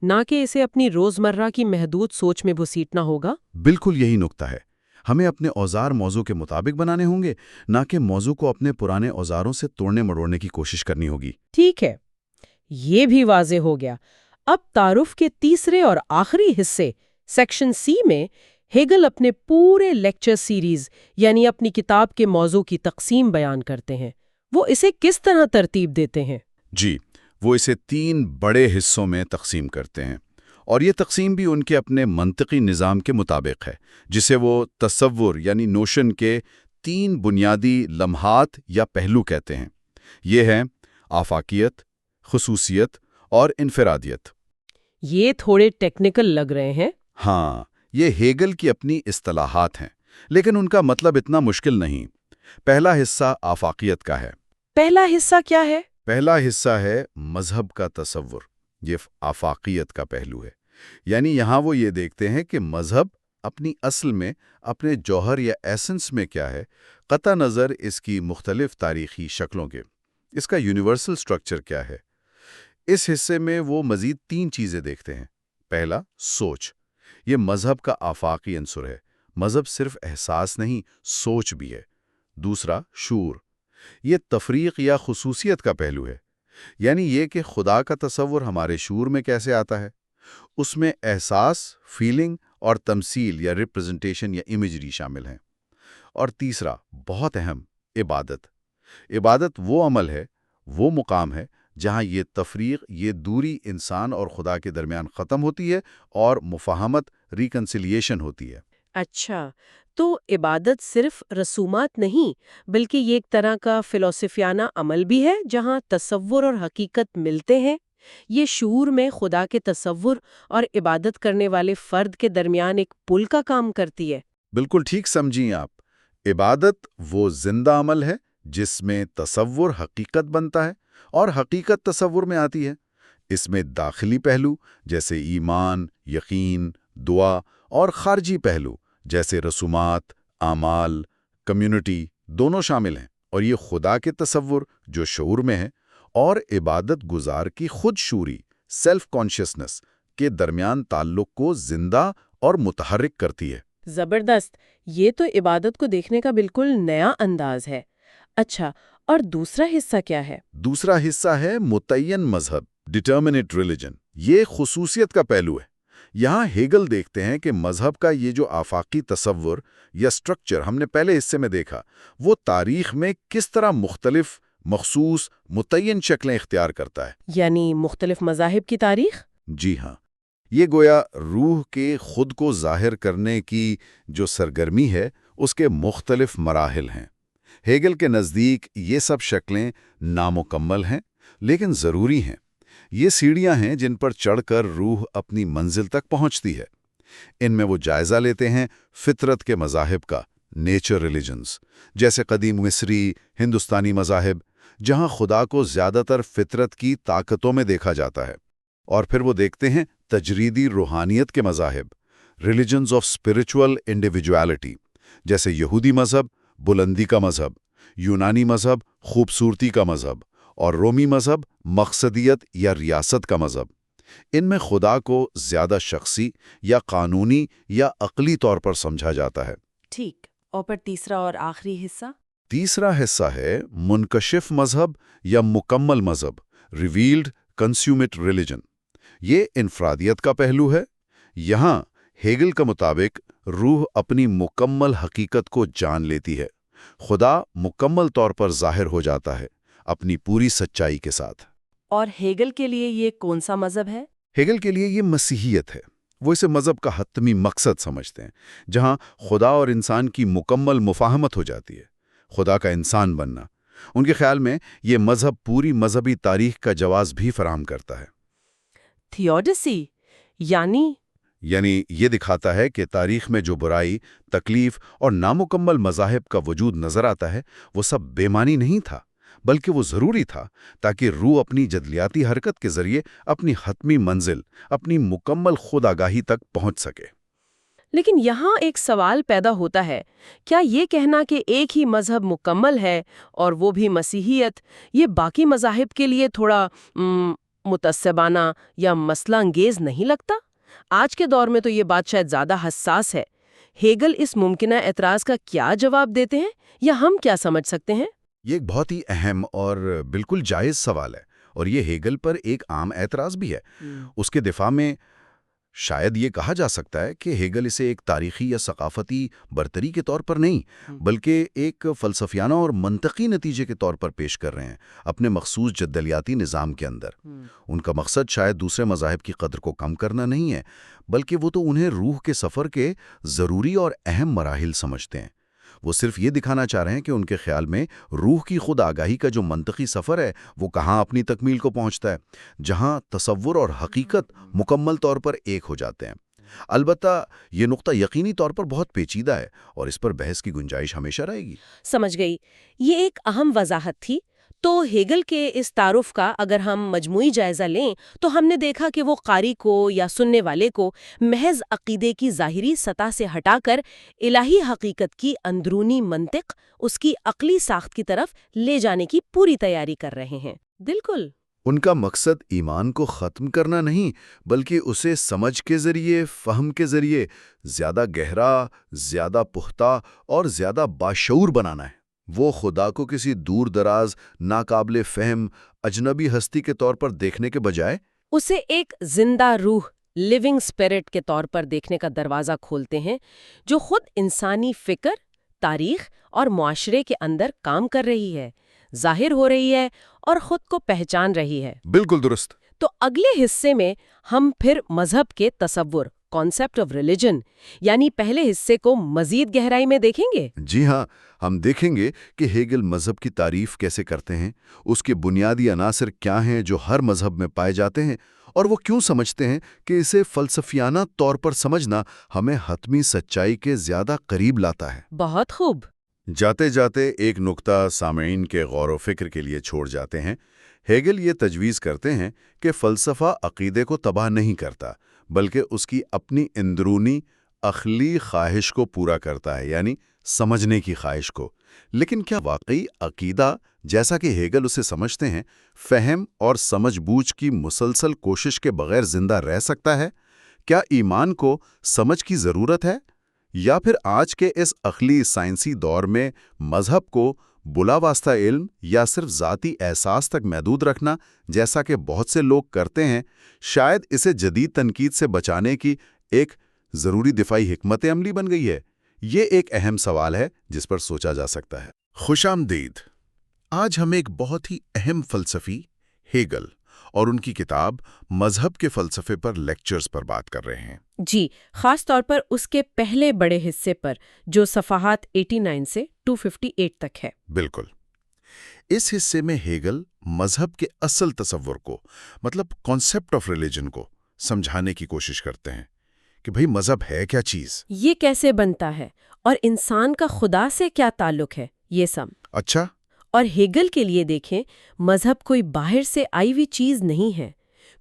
نہ کہ اسے اپنی روزمرہ کی محدود سوچ میں گھسیٹنا ہوگا۔ بالکل یہی نکتہ ہے۔ ہمیں اپنے اوزار موضوع کے مطابق بنانے ہوں گے، نہ کہ موضوع کو اپنے پرانے اوزاروں سے توڑنے مڑوڑنے کی کوشش کرنی ہوگی۔ ٹھیک ہے، یہ بھی واضح ہو گیا۔ اب تعارف کے تیسرے اور آخری حصے سیکشن سی میں ہیگل اپنے پورے لیکچر سیریز یعنی اپنی کتاب کے موضوع کی تقسیم بیان کرتے ہیں۔ وہ اسے کس طرح ترتیب دیتے ہیں؟ جی، وہ اسے 3 بڑے حصوں میں تقسیم کرتے ہیں، اور یہ تقسیم بھی ان کے اپنے منطقی نظام کے مطابق ہے، جسے وہ تصور یعنی نوشن کے 3 بنیادی لمحات یا پہلو کہتے ہیں۔ یہ ہیں آفاقیت، خصوصیت اور انفرادیت۔ یہ تھوڑے ٹیکنیکل لگ رہے ہیں۔ ہاں، یہ ہیگل کی اپنی اصطلاحات ہیں، لیکن ان کا مطلب اتنا مشکل نہیں۔ پہلا حصہ آفاقیت کا ہے۔ پہلا حصہ کیا ہے؟ پہلا حصہ ہے مذہب کا تصور، یہ آفاقیت کا پہلو ہے۔ یعنی یہاں وہ یہ دیکھتے ہیں کہ مذہب اپنی اصل میں، اپنے جوہر یا ایسنس میں کیا ہے، قطع نظر اس کی مختلف تاریخی شکلوں کے۔ اس کا یونیورسل سٹرکچر کیا ہے؟ اس حصے میں وہ مزید 3 چیزیں دیکھتے ہیں۔ پہلا، سوچ۔ یہ مذہب کا آفاقی عنصر ہے۔ مذہب صرف احساس نہیں، سوچ بھی ہے۔ دوسرا، شعور۔ یہ تفریق یا خصوصیت کا پہلو ہے، یعنی یہ کہ خدا کا تصور ہمارے شعور میں کیسے آتا ہے۔ اس میں احساس، فیلنگ اور تمثیل یا ریپرزنٹیشن یا امیجری شامل ہیں۔ اور تیسرا، بہت اہم، عبادت۔ عبادت وہ عمل ہے، وہ مقام ہے جہاں یہ تفریق، یہ دوری انسان اور خدا کے درمیان ختم ہوتی ہے اور مفاہمت، ریکنسیلیشن ہوتی ہے۔ اچھا، تو عبادت صرف رسومات نہیں بلکہ یہ ایک طرح کا فلسفیانہ عمل بھی ہے جہاں تصور اور حقیقت ملتے ہیں۔ یہ شعور میں خدا کے تصور اور عبادت کرنے والے فرد کے درمیان ایک پل کا کام کرتی ہے۔ بالکل ٹھیک سمجھیں آپ۔ عبادت وہ زندہ عمل ہے جس میں تصور حقیقت بنتا ہے اور حقیقت تصور میں آتی ہے۔ اس میں داخلی پہلو جیسے ایمان، یقین، دعا اور خارجی پہلو جیسے رسومات، اعمال، کمیونٹی دونوں شامل ہیں، اور یہ خدا کے تصور جو شعور میں ہے اور عبادت گزار کی خود شعوری، سیلف کانشیسنس کے درمیان تعلق کو زندہ اور متحرک کرتی ہے۔ زبردست، یہ تو عبادت کو دیکھنے کا بالکل نیا انداز ہے۔ اچھا، اور دوسرا حصہ کیا ہے؟ دوسرا حصہ ہے متعین مذہب، ڈٹرمنیٹ ریلیجن۔ یہ خصوصیت کا پہلو ہے۔ یہاں ہیگل دیکھتے ہیں کہ مذہب کا یہ جو آفاقی تصور یا سٹرکچر ہم نے پہلے حصے میں دیکھا، وہ تاریخ میں کس طرح مختلف، مخصوص، متعین شکلیں اختیار کرتا ہے۔ یعنی مختلف مذاہب کی تاریخ؟ جی ہاں، یہ گویا روح کے خود کو ظاہر کرنے کی جو سرگرمی ہے، اس کے مختلف مراحل ہیں۔ ہیگل کے نزدیک یہ سب شکلیں نامکمل ہیں لیکن ضروری ہیں۔ یہ سیڑھیاں ہیں جن پر چڑھ کر روح اپنی منزل تک پہنچتی ہے۔ ان میں وہ جائزہ لیتے ہیں فطرت کے مذاہب کا، نیچر ریلیجنز، جیسے قدیم مصری، ہندوستانی مذاہب، جہاں خدا کو زیادہ تر فطرت کی طاقتوں میں دیکھا جاتا ہے۔ اور پھر وہ دیکھتے ہیں تجریدی روحانیت کے مذاہب، ریلیجنز آف اسپرچول انڈیویجوالٹی، جیسے یہودی مذہب، بلندی کا مذہب، یونانی مذہب، خوبصورتی کا مذہب، اور رومی مذہب، مقصدیت یا ریاست کا مذہب۔ ان میں خدا کو زیادہ شخصی یا قانونی یا عقلی طور پر سمجھا جاتا ہے۔ ٹھیک، اور پر تیسرا اور آخری حصہ؟ تیسرا حصہ ہے منکشف مذہب یا مکمل مذہب، ریویلڈ کنسیومٹ ریلیجن۔ یہ انفرادیت کا پہلو ہے۔ یہاں ہیگل کے مطابق روح اپنی مکمل حقیقت کو جان لیتی ہے، خدا مکمل طور پر ظاہر ہو جاتا ہے اپنی پوری سچائی کے ساتھ۔ اور ہیگل کے لیے یہ کون سا مذہب ہے؟ ہیگل کے لیے یہ مسیحیت ہے۔ وہ اسے مذہب کا حتمی مقصد سمجھتے ہیں، جہاں خدا اور انسان کی مکمل مفاہمت ہو جاتی ہے، خدا کا انسان بننا۔ ان کے خیال میں یہ مذہب پوری مذہبی تاریخ کا جواز بھی فراہم کرتا ہے۔ تھیوڈیسی یعنی یہ دکھاتا ہے کہ تاریخ میں جو برائی، تکلیف اور نامکمل مذاہب کا وجود نظر آتا ہے، وہ سب بے معنی نہیں تھا، بلکہ وہ ضروری تھا تاکہ روح اپنی جدلیاتی حرکت کے ذریعے اپنی حتمی منزل، اپنی مکمل خود آگاہی تک پہنچ سکے۔ لیکن یہاں ایک سوال پیدا ہوتا ہے، کیا یہ کہنا کہ ایک ہی مذہب مکمل ہے اور وہ بھی مسیحیت، یہ باقی مذاہب کے لیے تھوڑا متعصبانہ یا مسئلہ انگیز نہیں لگتا؟ آج کے دور میں تو یہ بات شاید زیادہ حساس ہے۔ ہیگل اس ممکنہ اعتراض کا کیا جواب دیتے ہیں، یا ہم کیا سمجھ سکتے ہیں؟ یہ ایک بہت ہی اہم اور بالکل جائز سوال ہے، اور یہ ہیگل پر ایک عام اعتراض بھی ہے۔ اس کے دفاع میں شاید یہ کہا جا سکتا ہے کہ ہیگل اسے ایک تاریخی یا ثقافتی برتری کے طور پر نہیں، بلکہ ایک فلسفیانہ اور منطقی نتیجے کے طور پر پیش کر رہے ہیں اپنے مخصوص جدلیاتی نظام کے اندر۔ ان کا مقصد شاید دوسرے مذاہب کی قدر کو کم کرنا نہیں ہے، بلکہ وہ تو انہیں روح کے سفر کے ضروری اور اہم مراحل سمجھتے ہیں۔ وہ صرف یہ دکھانا چاہ رہے ہیں کہ ان کے خیال میں روح کی خود آگاہی کا جو منطقی سفر ہے وہ کہاں اپنی تکمیل کو پہنچتا ہے، جہاں تصور اور حقیقت مکمل طور پر ایک ہو جاتے ہیں۔ البتہ یہ نقطہ یقینی طور پر بہت پیچیدہ ہے اور اس پر بحث کی گنجائش ہمیشہ رہے گی۔ سمجھ گئی، یہ ایک اہم وضاحت تھی۔ تو ہیگل کے اس تعارف کا اگر ہم مجموعی جائزہ لیں تو ہم نے دیکھا کہ وہ قاری کو یا سننے والے کو محض عقیدے کی ظاہری سطح سے ہٹا کر الہی حقیقت کی اندرونی منطق، اس کی عقلی ساخت کی طرف لے جانے کی پوری تیاری کر رہے ہیں۔ بالکل، ان کا مقصد ایمان کو ختم کرنا نہیں، بلکہ اسے سمجھ کے ذریعے، فہم کے ذریعے زیادہ گہرا، زیادہ پختہ اور زیادہ باشعور بنانا ہے۔ وہ خدا کو کسی دور دراز، ناقابل فہم، اجنبی ہستی کے طور پر دیکھنے کے بجائے اسے ایک زندہ روح، لیونگ سپیرٹ کے طور پر دیکھنے کا دروازہ کھولتے ہیں، جو خود انسانی فکر، تاریخ اور معاشرے کے اندر کام کر رہی ہے، ظاہر ہو رہی ہے اور خود کو پہچان رہی ہے۔ بالکل درست۔ تو اگلے حصے میں ہم پھر مذہب کے تصور، کانسیپٹ آف ریلیجن، یعنی پہلے حصے کو مزید گہرائی میں دیکھیں گے۔ جی ہاں، ہم دیکھیں گے کہ ہیگل مذہب کی تعریف کیسے کرتے ہیں، اس کے بنیادی عناصر کیا ہیں جو ہر مذہب میں پائے جاتے ہیں، اور وہ کیوں سمجھتے ہیں کہ اسے فلسفیانہ طور پر سمجھنا ہمیں حتمی سچائی کے زیادہ قریب لاتا ہے۔ بہت خوب۔ جاتے جاتے ایک نقطہ سامعین کے غور و فکر کے لیے چھوڑ جاتے ہیں۔ ہیگل یہ تجویز کرتے ہیں کہ فلسفہ عقیدے کو تباہ نہیں کرتا، بلکہ اس کی اپنی اندرونی عقلی خواہش کو پورا کرتا ہے، یعنی سمجھنے کی خواہش کو۔ لیکن کیا واقعی عقیدہ، جیسا کہ ہیگل اسے سمجھتے ہیں، فہم اور سمجھ بوجھ کی مسلسل کوشش کے بغیر زندہ رہ سکتا ہے؟ کیا ایمان کو سمجھ کی ضرورت ہے؟ یا پھر آج کے اس عقلی سائنسی دور میں مذہب کو بلا واسطہ علم یا صرف ذاتی احساس تک محدود رکھنا، جیسا کہ بہت سے لوگ کرتے ہیں، شاید اسے جدید تنقید سے بچانے کی ایک ضروری دفاعی حکمت عملی بن گئی ہے؟ یہ ایک اہم سوال ہے جس پر سوچا جا سکتا ہے۔ خوش آمدید۔ آج ہم ایک بہت ہی اہم فلسفی ہیگل اور ان کی کتاب مذہب کے فلسفے پر لیکچرز پر بات کر رہے ہیں۔ جی، خاص طور پر اس کے پہلے بڑے حصے پر جو صفحات 89 سے 258 تک ہے۔ بالکل۔ اس حصے میں ہیگل مذہب کے اصل تصور کو، مطلب کانسیپٹ آف ریلیجن کو سمجھانے کی کوشش کرتے ہیں کہ بھئی مذہب ہے کیا چیز، یہ کیسے بنتا ہے اور انسان کا خدا سے کیا تعلق ہے، یہ سب۔ اچھا۔ اور ہیگل کے لیے دیکھیں، مذہب کوئی باہر سے آئی ہوئی چیز نہیں ہے،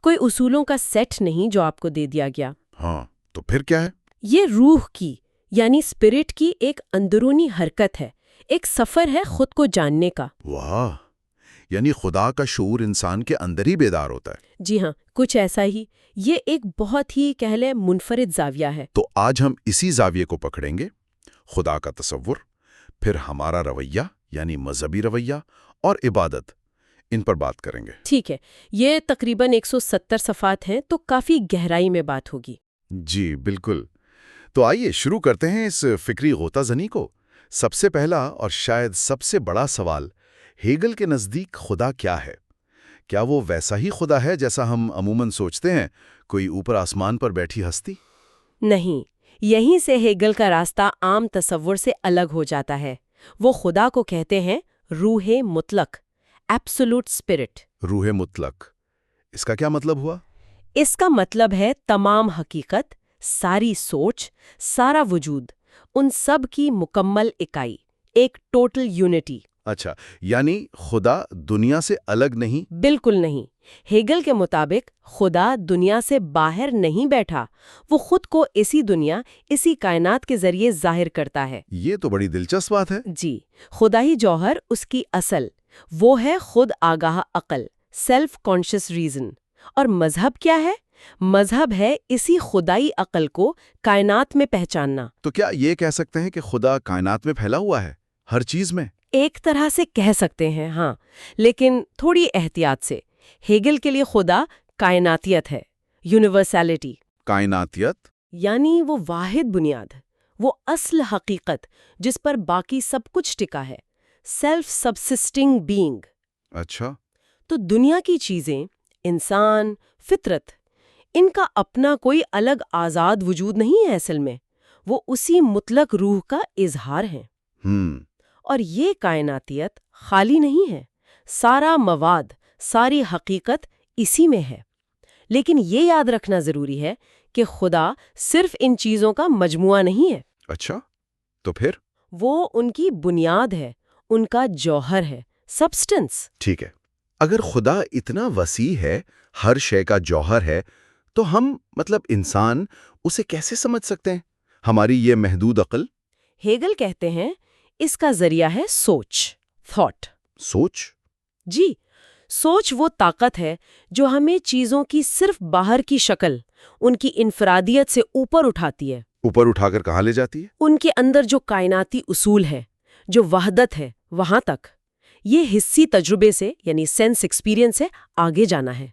کوئی اصولوں کا سیٹ نہیں جو آپ کو دے دیا گیا۔ ہاں، تو پھر کیا ہے؟ یہ روح کی، یعنی اسپرٹ کی ایک اندرونی حرکت ہے، ایک سفر ہے خود کو جاننے کا۔ واہ، یعنی خدا کا شعور انسان کے اندر ہی بیدار ہوتا ہے۔ جی ہاں، کچھ ایسا ہی۔ یہ ایک بہت ہی کہہ لیں منفرد زاویہ ہے۔ تو آج ہم اسی زاویے کو پکڑیں گے، خدا کا تصور، پھر ہمارا رویہ یعنی مذہبی رویہ اور عبادت، ان پر بات کریں گے۔ ٹھیک ہے، یہ تقریباً 170 صفحات ہیں تو کافی گہرائی میں بات ہوگی۔ جی بالکل۔ تو آئیے شروع کرتے ہیں اس فکری غوطہ زنی کو۔ سب سے پہلا اور شاید سب سے بڑا سوال، ہیگل کے نزدیک خدا کیا ہے؟ کیا وہ ویسا ہی خدا ہے جیسا ہم عموماً سوچتے ہیں، کوئی اوپر آسمان پر بیٹھی ہستی؟ نہیں، یہیں سے ہیگل کا راستہ عام تصور سے الگ ہو جاتا ہے۔ وہ خدا کو کہتے ہیں روح مطلق، ایبسولوٹ اسپرٹ۔ روح مطلق، اس کا کیا مطلب ہوا؟ اس کا مطلب ہے تمام حقیقت، ساری سوچ، سارا وجود، ان سب کی مکمل اکائی، ایک ٹوٹل یونٹی۔ اچھا، یعنی خدا دنیا سے الگ نہیں؟ بالکل نہیں۔ ہیگل کے مطابق خدا دنیا سے باہر نہیں بیٹھا، وہ خود کو اسی دنیا، اسی کائنات کے ذریعے ظاہر کرتا ہے۔ یہ تو بڑی دلچسپ بات ہے۔ جی، خدائی جوہر اس کی اصل، وہ ہے خود آگاہ عقل، سیلف کانشس ریزن۔ اور مذہب کیا ہے؟ مذہب ہے اسی خدائی عقل کو کائنات میں پہچاننا۔ تو کیا یہ کہہ سکتے ہیں کہ خدا کائنات میں پھیلا ہوا ہے، ہر چیز میں؟ ایک طرح سے کہہ سکتے ہیں، ہاں، لیکن تھوڑی احتیاط سے۔ ہیگل کے لیے خدا کائناتیت ہے، یونیورسیلٹی۔ کائناتیت؟ یعنی وہ واحد بنیاد، وہ اصل حقیقت جس پر باقی سب کچھ ٹکا ہے، سیلف سبسسٹنگ بینگ۔ اچھا۔ تو دنیا کی چیزیں، انسان، فطرت، ان کا اپنا کوئی الگ آزاد وجود نہیں ہے اصل میں، وہ اسی مطلق روح کا اظہار ہیں۔ اور یہ کائناتیت خالی نہیں ہے، سارا مواد، ساری حقیقت اسی میں ہے۔ لیکن یہ یاد رکھنا ضروری ہے کہ خدا صرف ان چیزوں کا مجموعہ نہیں ہے۔ اچھا، تو پھر؟ وہ ان کی بنیاد ہے، ان کا جوہر ہے، سبسٹنس۔ ٹھیک ہے، اگر خدا اتنا وسیع ہے، ہر شے کا جوہر ہے، تو ہم انسان اسے کیسے سمجھ سکتے ہیں؟ ہماری یہ محدود عقل؟ ہیگل کہتے ہیں اس کا ذریعہ ہے سوچ، تھاٹ۔ سوچ؟ جی، سوچ وہ طاقت ہے جو ہمیں چیزوں کی صرف باہر کی شکل، ان کی انفرادیت سے اوپر اٹھاتی ہے۔ اوپر اٹھا کر کہاں لے جاتی ہے؟ ان کے اندر جو کائناتی اصول ہے، جو وحدت ہے، وہاں تک۔ یہ حسی تجربے سے یعنی سینس ایکسپیرینس سے آگے جانا ہے،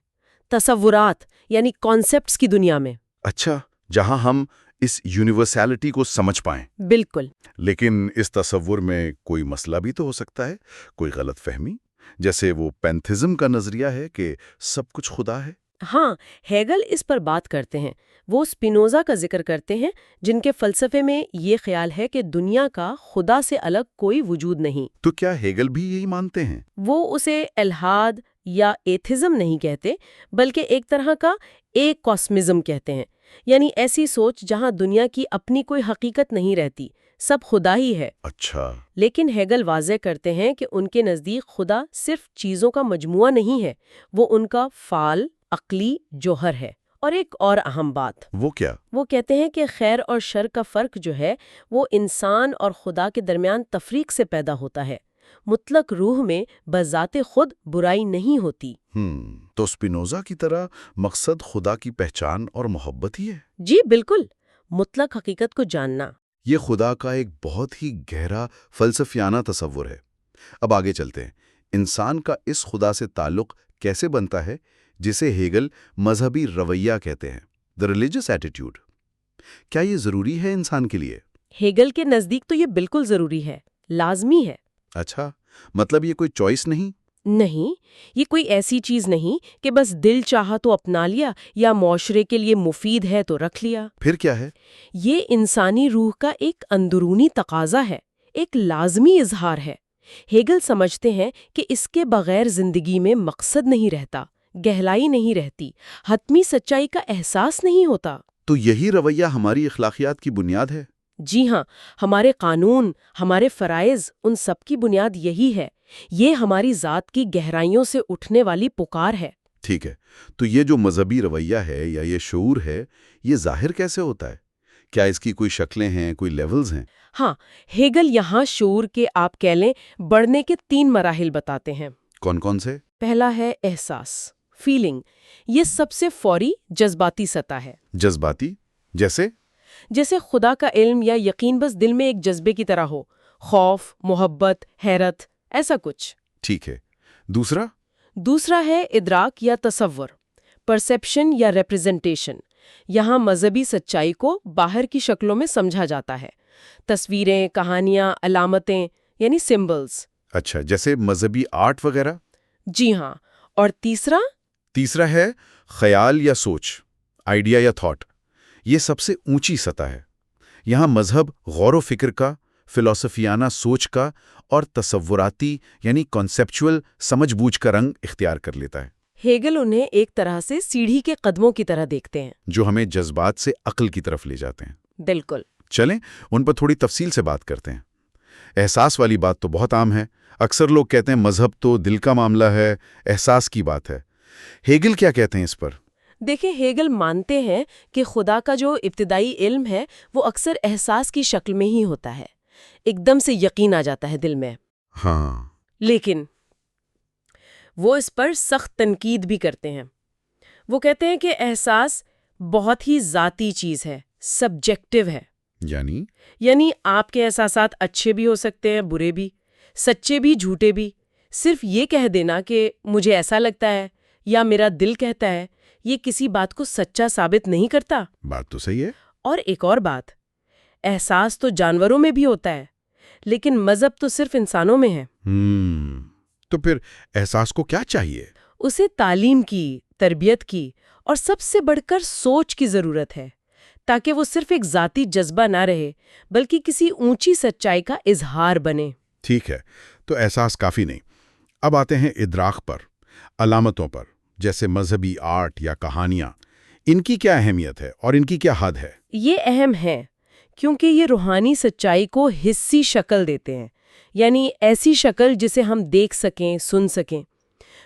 تصورات یعنی کانسیپٹس کی دنیا میں۔ اچھا، جہاں ہم اس یونیورسیلٹی کو سمجھ پائیں۔ بالکل۔ لیکن اس تصور میں کوئی مسئلہ بھی تو ہو سکتا ہے، کوئی غلط فہمی، جیسے وہ پینتھزم کا نظریہ ہے کہ سب کچھ خدا ہے۔ ہاں، ہیگل اس پر بات کرتے ہیں۔ وہ سپینوزا کا ذکر کرتے ہیں، جن کے فلسفے میں یہ خیال ہے کہ دنیا کا خدا سے الگ کوئی وجود نہیں۔ تو کیا ہیگل بھی یہی مانتے ہیں؟ وہ اسے الحاد یا ایتھزم نہیں کہتے، بلکہ ایک طرح کا ایک کاسمزم کہتے ہیں، یعنی ایسی سوچ جہاں دنیا کی اپنی کوئی حقیقت نہیں رہتی، سب خدا ہی ہے۔ اچھا۔ لیکن ہیگل واضح کرتے ہیں کہ ان کے نزدیک خدا صرف چیزوں کا مجموعہ نہیں ہے، وہ ان کا فعال عقلی جوہر ہے۔ اور ایک اور اہم بات، وہ کیا؟ وہ کہتے ہیں کہ خیر اور شر کا فرق جو ہے وہ انسان اور خدا کے درمیان تفریق سے پیدا ہوتا ہے۔ مطلق روح میں بذات خود برائی نہیں ہوتی۔ تو سپینوزا کی طرح مقصد خدا کی پہچان اور محبت ہی ہے؟ جی بالکل، مطلق حقیقت کو جاننا۔ یہ خدا کا ایک بہت ہی گہرا فلسفیانہ تصور ہے۔ اب آگے چلتے ہیں، انسان کا اس خدا سے تعلق کیسے بنتا ہے جسے ہیگل مذہبی رویہ کہتے ہیں، the religious attitude؟ کیا یہ ضروری ہے انسان کے لیے؟ ہیگل کے نزدیک تو یہ بالکل ضروری ہے، لازمی ہے۔ اچھا، مطلب یہ کوئی چوائس نہیں؟ نہیں، یہ کوئی ایسی چیز نہیں کہ بس دل چاہا تو اپنا لیا یا معاشرے کے لیے مفید ہے تو رکھ لیا۔ پھر کیا ہے؟ یہ انسانی روح کا ایک اندرونی تقاضا ہے، ایک لازمی اظہار ہے۔ ہیگل سمجھتے ہیں کہ اس کے بغیر زندگی میں مقصد نہیں رہتا، گہرائی نہیں رہتی، حتمی سچائی کا احساس نہیں ہوتا۔ تو یہی رویہ ہماری اخلاقیات کی بنیاد ہے؟ جی ہاں، ہمارے قانون، ہمارے فرائض، ان سب کی بنیاد یہی ہے۔ یہ ہماری ذات کی گہرائیوں سے اٹھنے والی پکار ہے۔ ٹھیک ہے، تو یہ جو مذہبی رویہ ہے یا یہ شعور ہے، یہ ظاہر کیسے ہوتا ہے؟ کیا اس کی کوئی شکلیں ہیں، کوئی لیولز ہیں؟ ہاں، ہیگل یہاں شعور کے آپ کہہ لیں بڑھنے کے 3 مراحل بتاتے ہیں۔ کون کون سے؟ پہلا ہے احساس، فیلنگ۔ یہ سب سے فوری جذباتی سطح ہے۔ جذباتی؟ جیسے خدا کا علم یا یقین بس دل میں ایک جذبے کی طرح ہو، خوف، محبت، حیرت، ایسا کچھ۔ ٹھیک ہے۔ دوسرا ہے ادراک یا تصور، پرسیپشن یا ریپرزنٹیشن۔ یہاں مذہبی سچائی کو باہر کی شکلوں میں سمجھا جاتا ہے، تصویریں، کہانیاں، علامتیں، یعنی سمبلز۔ اچھا، جیسے مذہبی آرٹ وغیرہ؟ جی ہاں۔ اور تیسرا ہے خیال یا سوچ، آئیڈیا یا تھاٹ۔ یہ سب سے اونچی سطح ہے۔ یہاں مذہب غور و فکر کا، فلسفیانہ سوچ کا اور تصوراتی یعنی کانسیپچول سمجھ بوجھ کا رنگ اختیار کر لیتا ہے۔ ہیگل انہیں ایک طرح سے سیڑھی کے قدموں کی طرح دیکھتے ہیں، جو ہمیں جذبات سے عقل کی طرف لے جاتے ہیں۔ بالکل۔ چلیں ان پر تھوڑی تفصیل سے بات کرتے ہیں۔ احساس والی بات تو بہت عام ہے، اکثر لوگ کہتے ہیں مذہب تو دل کا معاملہ ہے، احساس کی بات ہے۔ ہیگل کیا کہتے ہیں اس پر؟ دیکھیں، ہیگل مانتے ہیں کہ خدا کا جو ابتدائی علم ہے وہ اکثر احساس کی شکل میں ہی ہوتا ہے، ایک دم سے یقین آ جاتا ہے دل میں۔ ہاں، لیکن وہ اس پر سخت تنقید بھی کرتے ہیں۔ وہ کہتے ہیں کہ احساس بہت ہی ذاتی چیز ہے، سبجیکٹو ہے۔ یعنی آپ کے احساسات اچھے بھی ہو سکتے ہیں، برے بھی، سچے بھی، جھوٹے بھی۔ صرف یہ کہہ دینا کہ مجھے ایسا لگتا ہے یا میرا دل کہتا ہے، یہ کسی بات کو سچا ثابت نہیں کرتا۔ بات تو صحیح ہے۔ اور ایک اور بات، احساس تو جانوروں میں بھی ہوتا ہے، لیکن مذہب تو صرف انسانوں میں ہے۔ تو پھر احساس کو کیا چاہیے؟ اسے تعلیم کی، تربیت کی اور سب سے بڑھ کر سوچ کی ضرورت ہے، تاکہ وہ صرف ایک ذاتی جذبہ نہ رہے بلکہ کسی اونچی سچائی کا اظہار بنے۔ ٹھیک ہے، تو احساس کافی نہیں۔ اب آتے ہیں ادراک پر، علامتوں پر، جیسے مذہبی آرٹ یا کہانیاں۔ ان کی کیا اہمیت ہے اور ان کی کیا حد ہے؟ یہ اہم ہے کیونکہ یہ روحانی سچائی کو حسی شکل دیتے ہیں، یعنی ایسی شکل جسے ہم دیکھ سکیں، سن سکیں۔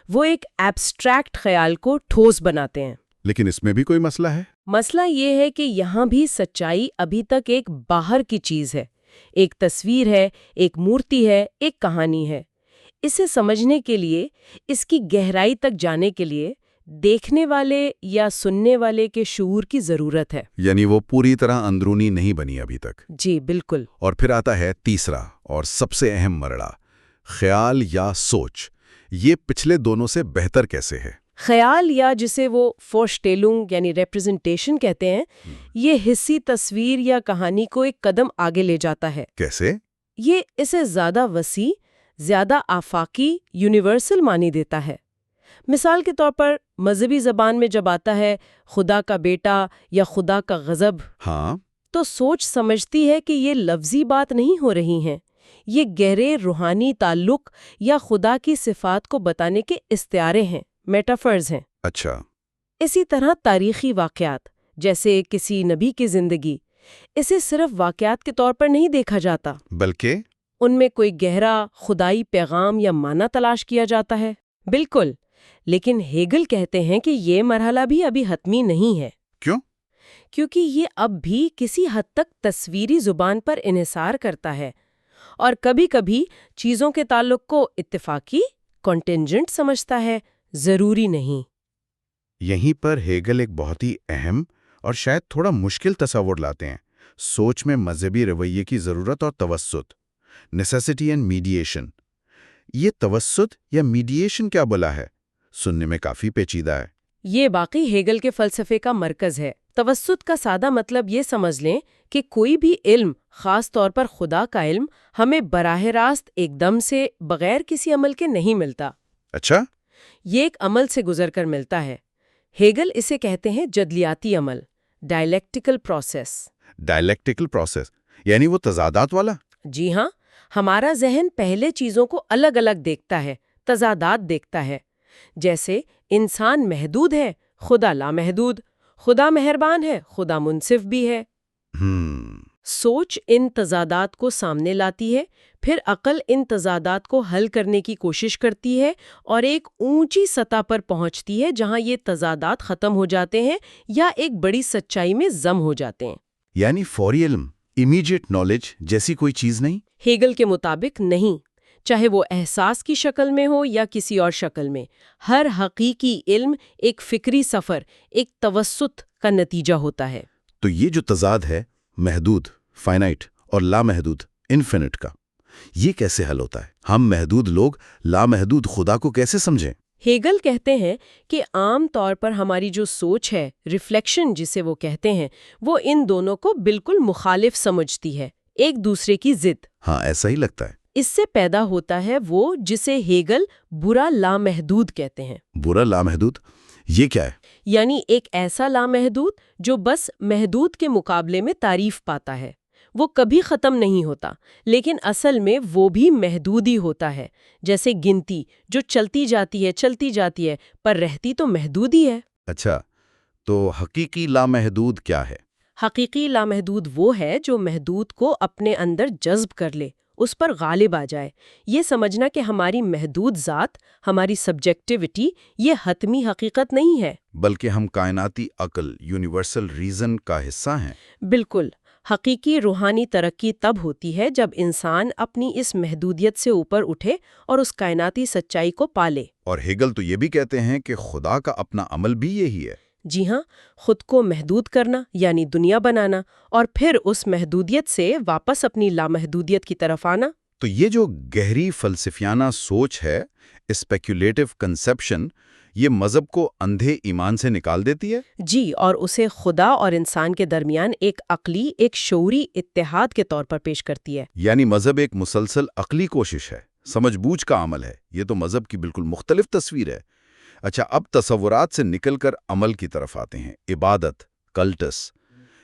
وہ ایک ایبسٹریکٹ خیال کو ٹھوس بناتے ہیں۔ لیکن اس میں بھی کوئی مسئلہ ہے؟ مسئلہ یہ ہے کہ یہاں بھی سچائی ابھی تک ایک باہر کی چیز ہے، ایک تصویر ہے، ایک مورتی ہے، ایک کہانی ہے۔ اسے سمجھنے کے لیے، اس کی گہرائی تک جانے کے لیے دیکھنے والے یا سننے والے کے شعور کی ضرورت ہے۔ یعنی وہ پوری طرح اندرونی نہیں بنی ابھی تک۔ جی بالکل۔ اور پھر آتا ہے تیسرا اور سب سے اہم مرحلہ، خیال یا سوچ۔ یہ پچھلے دونوں سے بہتر کیسے ہے؟ خیال، یا جسے وہ فورشٹیلنگ یعنی ریپرزنٹیشن کہتے ہیں، یہ حسی تصویر یا کہانی کو ایک قدم آگے لے جاتا ہے۔ کیسے؟ یہ اسے زیادہ وسیع، زیادہ آفاقی، یونیورسل معنی دیتا ہے۔ مثال کے طور پر مذہبی زبان میں جب آتا ہے خدا کا بیٹا یا خدا کا غضب، ہاں، تو سوچ سمجھتی ہے کہ یہ لفظی بات نہیں ہو رہی ہیں، یہ گہرے روحانی تعلق یا خدا کی صفات کو بتانے کے استعارے ہیں، میٹافرز ہیں۔ اچھا۔ اسی طرح تاریخی واقعات جیسے کسی نبی کی زندگی، اسے صرف واقعات کے طور پر نہیں دیکھا جاتا، بلکہ ان میں کوئی گہرا خدائی پیغام یا معنی تلاش کیا جاتا ہے۔ بالکل، لیکن ہیگل کہتے ہیں کہ یہ مرحلہ بھی ابھی حتمی نہیں ہے۔ کیوں؟ کیونکہ یہ اب بھی کسی حد تک تصویری زبان پر انحصار کرتا ہے اور کبھی کبھی چیزوں کے تعلق کو اتفاقی، کنٹینجنٹ سمجھتا ہے، ضروری نہیں۔ یہیں پر ہیگل ایک بہت ہی اہم اور شاید تھوڑا مشکل تصور لاتے ہیں، سوچ میں مذہبی رویے کی ضرورت اور توسط، نیسیسٹی اینڈ میڈییشن۔ یہ توسط یا میڈییشن کیا بلا ہے؟ سننے میں کافی پیچیدہ ہے۔ یہ باقی ہیگل کے فلسفے کا مرکز ہے۔ توسط کا سادہ مطلب یہ سمجھ لیں کہ کوئی بھی علم، خاص طور پر خدا کا علم، ہمیں براہ راست ایک دم سے بغیر کسی عمل کے نہیں ملتا۔ اچھا؟ یہ ایک عمل سے گزر کر ملتا ہے۔ ہیگل اسے کہتے ہیں جدلیاتی عمل، ڈائلیکٹیکل پروسیس۔ ڈائلیکٹیکل پروسیس یعنی وہ تضادات والا؟ جی ہاں، ہمارا ذہن پہلے چیزوں کو الگ الگ دیکھتا ہے، تضادات دیکھتا ہے۔ جیسے انسان محدود ہے، خدا لامحدود، خدا مہربان ہے، خدا منصف بھی ہے۔ سوچ ان تضادات کو سامنے لاتی ہے، پھر عقل ان تضادات کو حل کرنے کی کوشش کرتی ہے اور ایک اونچی سطح پر پہنچتی ہے جہاں یہ تضادات ختم ہو جاتے ہیں یا ایک بڑی سچائی میں ضم ہو جاتے ہیں۔ یعنی فوری علم، امیڈیٹ نالج جیسی کوئی چیز نہیں؟ ہیگل کے مطابق نہیں۔ چاہے وہ احساس کی شکل میں ہو یا کسی اور شکل میں۔ ہر حقیقی علم ایک فکری سفر، ایک توسط کا نتیجہ ہوتا ہے۔ تو یہ جو تضاد ہے محدود فائنائٹ اور لامحدود انفینٹ کا، یہ کیسے حل ہوتا ہے؟ ہم محدود لوگ لامحدود خدا کو کیسے سمجھیں؟ ہیگل کہتے ہیں کہ عام طور پر ہماری جو سوچ ہے، ریفلیکشن جسے وہ کہتے ہیں، وہ ان دونوں کو بالکل مخالف سمجھتی ہے، ایک دوسرے کی ضد۔ ہاں، ایسا ہی لگتا ہے۔ اس سے پیدا ہوتا ہے وہ جسے ہیگل برا لامحدود کہتے ہیں۔ برا لامحدود یہ کیا ہے؟ یعنی ایک ایسا لامحدود جو بس محدود کے مقابلے میں تعریف پاتا ہے، وہ کبھی ختم نہیں ہوتا، لیکن اصل میں وہ بھی محدود ہی ہوتا ہے، جیسے گنتی جو چلتی جاتی ہے پر رہتی تو محدود ہی ہے۔ اچھا، تو حقیقی لامحدود کیا ہے؟ حقیقی لامحدود وہ ہے جو محدود کو اپنے اندر جذب کر لے، اس پر غالب آ جائے۔ یہ سمجھنا کہ ہماری محدود ذات، ہماری سبجیکٹیوٹی، یہ حتمی حقیقت نہیں ہے، بلکہ ہم کائناتی عقل، یونیورسل ریزن کا حصہ ہیں۔ بالکل۔ حقیقی روحانی ترقی تب ہوتی ہے جب انسان اپنی اس محدودیت سے اوپر اٹھے اور اس کائناتی سچائی کو پالے۔ اور ہیگل تو یہ بھی کہتے ہیں کہ خدا کا اپنا عمل بھی یہی ہے۔ جی ہاں، خود کو محدود کرنا یعنی دنیا بنانا، اور پھر اس محدودیت سے واپس اپنی لامحدودیت کی طرف آنا۔ تو یہ جو گہری فلسفیانہ سوچ ہے، اسپیکولیٹو کنسپشن، یہ مذہب کو اندھے ایمان سے نکال دیتی ہے؟ جی، اور اسے خدا اور انسان کے درمیان ایک عقلی، ایک شعوری اتحاد کے طور پر پیش کرتی ہے۔ یعنی مذہب ایک مسلسل عقلی کوشش ہے، سمجھ بوجھ کا عمل ہے۔ یہ تو مذہب کی بالکل مختلف تصویر ہے۔ اچھا، اب تصورات سے نکل کر عمل کی طرف آتے ہیں۔ عبادت، کلٹس،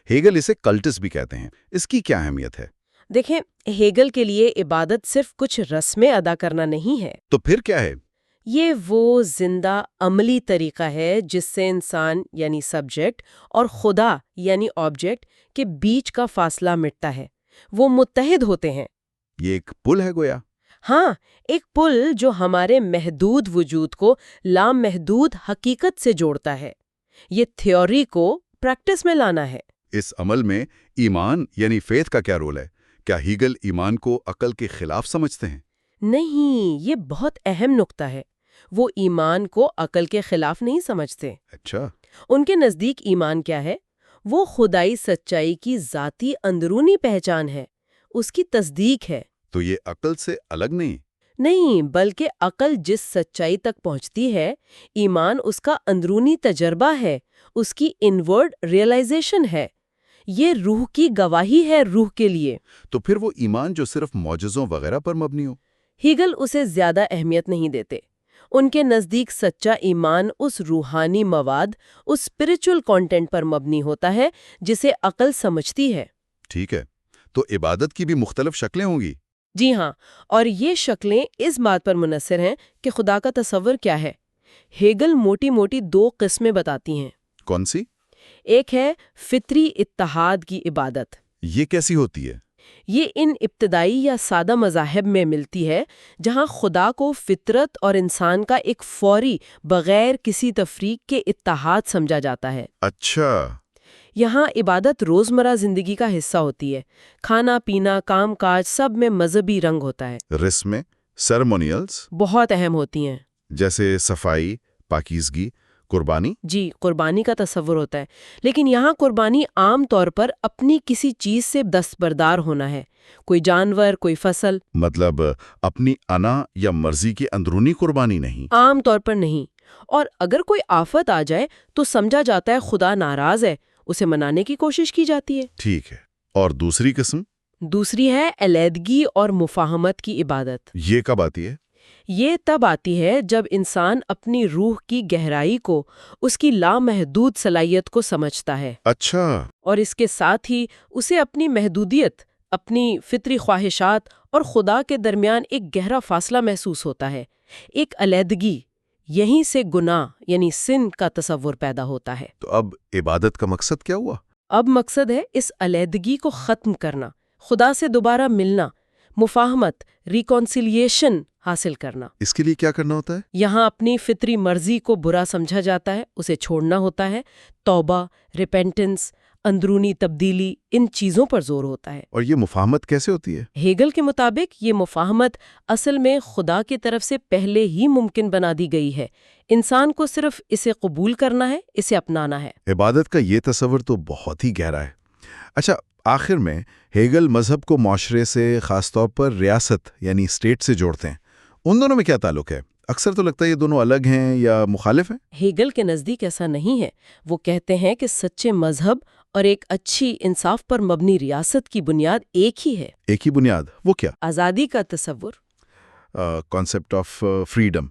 ہیگل اسے کلٹس بھی کہتے ہیں۔ اس کی کیا اہمیت ہے؟ دیکھیں، ہیگل کے لیے عبادت صرف کچھ رسمیں ادا کرنا نہیں ہے، تو پھر کیا ہے؟ یہ وہ زندہ عملی طریقہ ہے جس سے انسان یعنی سبجیکٹ اور خدا یعنی آبجیکٹ کے بیچ کا فاصلہ مٹتا ہے، وہ متحد ہوتے ہیں۔ یہ ایک پل ہے گویا؟ ہاں، ایک پل جو ہمارے محدود وجود کو لامحدود حقیقت سے جوڑتا ہے۔ یہ تھیوری کو پریکٹس میں لانا ہے۔ اس عمل میں ایمان یعنی فیتھ کا کیا رول ہے؟ کیا ہیگل ایمان کو عقل کے خلاف سمجھتے ہیں؟ نہیں، یہ بہت اہم نقطہ ہے۔ وہ ایمان کو عقل کے خلاف نہیں سمجھتے۔ اچھا، ان کے نزدیک ایمان کیا ہے؟ وہ خدائی سچائی کی ذاتی اندرونی پہچان ہے، اس کی تصدیق ہے۔ تو یہ عقل سے الگ نہیں؟ نہیں، بلکہ عقل جس سچائی تک پہنچتی ہے، ایمان اس کا اندرونی تجربہ ہے، اس کی انورڈ ریئلائزیشن ہے۔ یہ روح کی گواہی ہے روح کے لیے۔ تو پھر وہ ایمان جو صرف معجزوں وغیرہ پر مبنی ہو؟ ہیگل اسے زیادہ اہمیت نہیں دیتے۔ ان کے نزدیک سچا ایمان اس روحانی مواد، اس اسپرچل کانٹینٹ پر مبنی ہوتا ہے جسے عقل سمجھتی ہے۔ ٹھیک ہے، تو عبادت کی بھی مختلف شکلیں ہوں گی؟ جی ہاں، اور یہ شکلیں اس بات پر منحصر ہیں کہ خدا کا تصور کیا ہے۔ ہیگل موٹی موٹی دو قسمیں بتاتی ہیں۔ کون سی؟ ایک ہے فطری اتحاد کی عبادت۔ یہ کیسی ہوتی ہے؟ یہ ان ابتدائی یا سادہ مذاہب میں ملتی ہے جہاں خدا کو فطرت اور انسان کا ایک فوری، بغیر کسی تفریق کے اتحاد سمجھا جاتا ہے۔ اچھا، یہاں عبادت روزمرہ زندگی کا حصہ ہوتی ہے۔ کھانا پینا، کام کاج، سب میں مذہبی رنگ ہوتا ہے۔ رسمیں، سیریمونیلز بہت اہم ہوتی ہیں۔ جیسے صفائی، پاکیزگی، قربانی؟ جی، قربانی کا تصور ہوتا ہے، لیکن یہاں قربانی عام طور پر اپنی کسی چیز سے دستبردار ہونا ہے، کوئی جانور، کوئی فصل۔ مطلب اپنی انا یا مرضی کی اندرونی قربانی نہیں؟ عام طور پر نہیں، اور اگر کوئی آفت آ جائے تو سمجھا جاتا ہے خدا ناراض ہے، اسے منانے کی کوشش کی جاتی ہے۔ ٹھیک ہے، اور دوسری قسم؟ دوسری ہے علیحدگی اور مفاہمت کی عبادت۔ یہ کب آتی ہے؟ یہ تب آتی ہے جب انسان اپنی روح کی گہرائی کو، اس کی لامحدود صلاحیت کو سمجھتا ہے، اچھا، اور اس کے ساتھ ہی اسے اپنی محدودیت، اپنی فطری خواہشات اور خدا کے درمیان ایک گہرا فاصلہ محسوس ہوتا ہے، ایک علیحدگی۔ یہیں سے گناہ یعنی سن کا تصور پیدا ہوتا ہے۔ تو اب عبادت کا مقصد کیا ہوا؟ اب مقصد ہے اس علیحدگی کو ختم کرنا، خدا سے دوبارہ ملنا، مفاہمت، ریکونسیلیشن حاصل کرنا۔ اس کے لیے کیا کرنا ہوتا ہے؟ یہاں اپنی فطری مرضی کو برا سمجھا جاتا ہے، اسے چھوڑنا ہوتا ہے۔ توبہ، ریپینٹنس، اندرونی تبدیلی، ان چیزوں پر زور ہوتا ہے۔ اور یہ مفاہمت کیسے ہوتی ہے؟ ہیگل کے مطابق یہ مفاہمت اصل میں خدا کی طرف سے پہلے ہی ممکن بنا دی گئی ہے، انسان کو صرف اسے قبول کرنا ہے، اسے اپنانا ہے۔ عبادت کا یہ تصور تو بہت ہی گہرا ہے۔ اچھا، آخر میں ہیگل مذہب کو معاشرے سے، خاص طور پر ریاست یعنی اسٹیٹ سے جوڑتے ہیں۔ ان دونوں میں کیا تعلق ہے؟ اکثر تو لگتا ہے یہ دونوں الگ ہیں یا مخالف ہیں۔ ہیگل کے نزدیک ایسا نہیں ہے۔ وہ کہتے ہیں کہ سچے مذہب اور ایک اچھی انصاف پر مبنی ریاست کی بنیاد ایک ہی ہے۔ ایک ہی بنیاد، وہ کیا؟ آزادی کا تصور۔ کانسیپٹ آف فریڈم،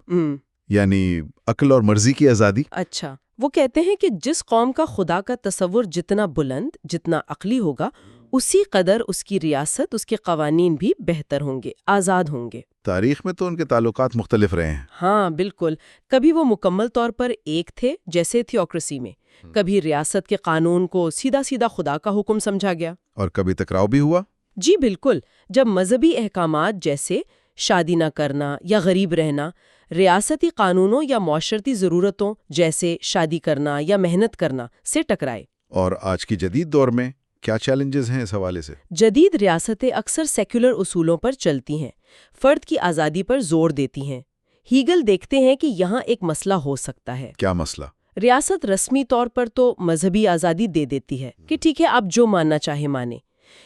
یعنی عقل اور مرضی کی آزادی۔ اچھا، وہ کہتے ہیں کہ جس قوم کا خدا کا تصور جتنا بلند، جتنا عقلی ہوگا، اسی قدر اس کی ریاست، اس کے قوانین بھی بہتر ہوں گے، آزاد ہوں گے۔ تاریخ میں تو ان کے تعلقات مختلف رہے ہیں۔ ہاں بالکل، کبھی وہ مکمل طور پر ایک تھے جیسے تھیوکریسی میں، کبھی ریاست کے قانون کو سیدھا سیدھا خدا کا حکم سمجھا گیا، اور کبھی ٹکراؤ بھی ہوا۔ جی بالکل، جب مذہبی احکامات جیسے شادی نہ کرنا یا غریب رہنا ریاستی قانونوں یا معاشرتی ضرورتوں جیسے شادی کرنا یا محنت کرنا سے ٹکرائے۔ اور آج کی جدید دور میں کیا چیلنجز ہیں اس حوالے سے؟ جدید ریاستیں اکثر سیکولر اصولوں پر چلتی ہیں، فرد کی آزادی پر زور دیتی ہیں۔ ہیگل دیکھتے ہیں کہ یہاں ایک مسئلہ ہو سکتا ہے۔ کیا مسئلہ؟ ریاست رسمی طور پر تو مذہبی آزادی دے دیتی ہے کہ ٹھیک ہے، آپ جو ماننا چاہے مانیں،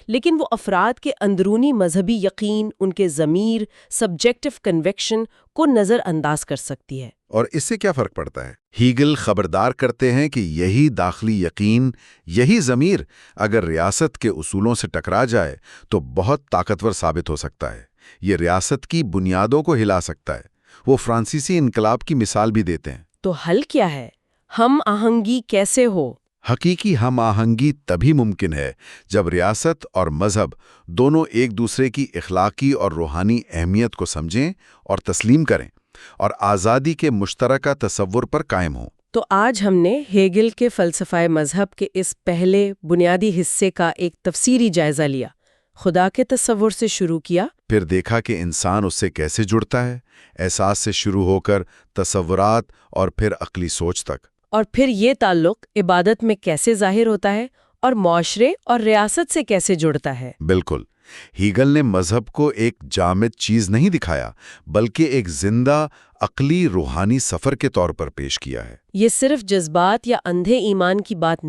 لیکن وہ افراد کے اندرونی مذہبی یقین، ان کے ضمیر، سبجیکٹو کنوکشن کو نظر انداز کر سکتی ہے۔ اور اس سے کیا فرق پڑتا ہے؟ ہیگل خبردار کرتے ہیں کہ یہی داخلی یقین، یہی ضمیر اگر ریاست کے اصولوں سے ٹکرا جائے تو بہت طاقتور ثابت ہو سکتا ہے۔ یہ ریاست کی بنیادوں کو ہلا سکتا ہے۔ وہ فرانسیسی انقلاب کی مثال بھی دیتے ہیں۔ تو حل کیا ہے؟ ہم آہنگی کیسے ہو؟ حقیقی ہم آہنگی تبھی ممکن ہے جب ریاست اور مذہب دونوں ایک دوسرے کی اخلاقی اور روحانی اہمیت کو سمجھیں اور تسلیم کریں، اور آزادی کے مشترکہ تصور پر قائم ہوں۔ تو آج ہم نے ہیگل کے فلسفہ مذہب کے اس پہلے بنیادی حصے کا ایک تفسیری جائزہ لیا۔ خدا کے تصور سے شروع کیا، پھر دیکھا کہ انسان اس سے کیسے جڑتا ہے، احساس سے شروع ہو کر تصورات اور پھر عقلی سوچ تک، اور پھر یہ تعلق عبادت میں کیسے ظاہر ہوتا ہے اور معاشرے اور ریاست سے کیسے جڑتا ہے۔ بالکل، ہیگل نے مذہب کو ایک جامد چیز نہیں دکھایا، بلکہ ایک زندہ عقلی روحانی سفر کے طور پر پیش کیا ہے۔ یہ صرف جذبات یا اندھے ایمان کی بات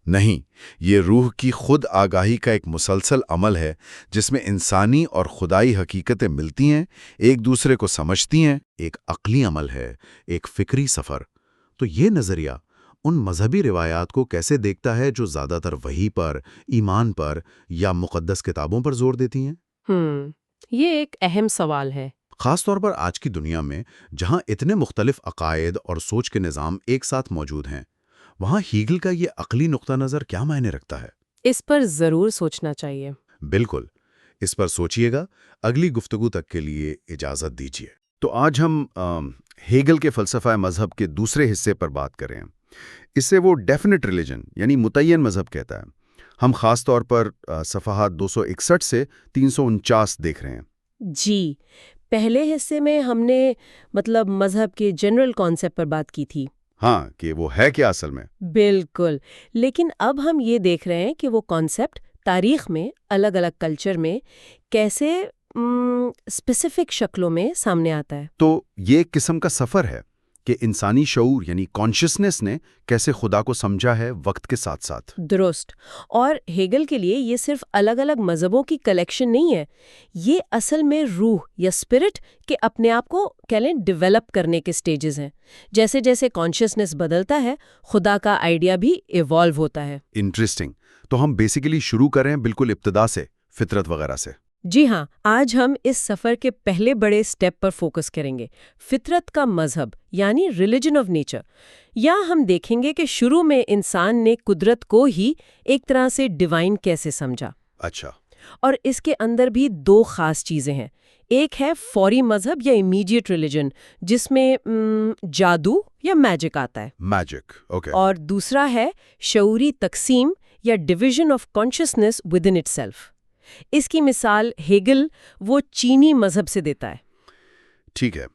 نہیں۔ یہ روح کی خود آگاہی کا ایک مسلسل عمل ہے جس میں انسانی اور خدائی حقیقتیں ملتی ہیں، ایک دوسرے کو سمجھتی ہیں، ایک عقلی عمل ہے، ایک فکری سفر۔ تو یہ نظریہ ان مذہبی روایات کو کیسے دیکھتا ہے جو زیادہ تر وحی پر، ایمان پر یا مقدس کتابوں پر زور دیتی ہیں؟ یہ ایک اہم سوال ہے، خاص طور پر آج کی دنیا میں جہاں اتنے مختلف عقائد اور سوچ کے نظام ایک ساتھ موجود ہیں، وہاں ہیگل کا یہ عقلی نقطہ نظر کیا معنی رکھتا ہے؟ اس پر ضرور سوچنا چاہیے۔ بالکل، اس پر سوچئے گا۔ اگلی گفتگو تک کے لیے اجازت دیجیے۔ تو آج ہم ہیگل کے فلسفہ مذہب کے دوسرے حصے پر بات کریں۔ اس سے وہ ڈیفینٹ ریلیجن یعنی متعین مذہب کہتا ہے۔ ہم خاص طور پر صفحات 261 سے 349 دیکھ رہے ہیں۔ جی، پہلے حصے میں ہم نے مذہب کے جنرل کانسیپٹ پر بات کی تھی۔ ہاں، کہ وہ ہے کیا اصل میں۔ بالکل، لیکن اب ہم یہ دیکھ رہے ہیں کہ وہ کانسیپٹ تاریخ میں الگ الگ کلچر میں کیسے اسپیسیفک شکلوں میں سامنے آتا ہے۔ تو یہ ایک قسم کا سفر ہے کہ انسانی شعور یعنی کانشسنس نے کیسے خدا کو سمجھا ہے وقت کے ساتھ ساتھ۔ درست، اور ہیگل کے لیے یہ صرف الگ الگ مذہبوں کی کلیکشن نہیں ہے، یہ اصل میں روح یا اسپرٹ کے اپنے آپ کو ڈیولپ کرنے کے سٹیجز ہیں۔ جیسے جیسے کانشسنس بدلتا ہے، خدا کا آئیڈیا بھی ایوالو ہوتا ہے۔ انٹرسٹنگ۔ تو ہم بیسیکلی شروع کریں بالکل ابتدا سے، فطرت وغیرہ سے۔ جی ہاں، آج ہم اس سفر کے پہلے بڑے سٹیپ پر فوکس کریں گے، فطرت کا مذہب یعنی ریلیجن آف نیچر۔ یہاں ہم دیکھیں گے کہ شروع میں انسان نے قدرت کو ہی ایک طرح سے ڈیوائن کیسے سمجھا۔ اچھا۔ اور اس کے اندر بھی دو خاص چیزیں ہیں، ایک ہے فوری مذہب یا امیڈیٹ ریلیجن جس میں جادو یا میجک آتا ہے، میجک، اوکے۔ اور دوسرا ہے شعوری تقسیم یا division of consciousness within itself. اس کی مثال ہیگل وہ چینی مذہب سے دیتا ہے۔ ٹھیک ہے،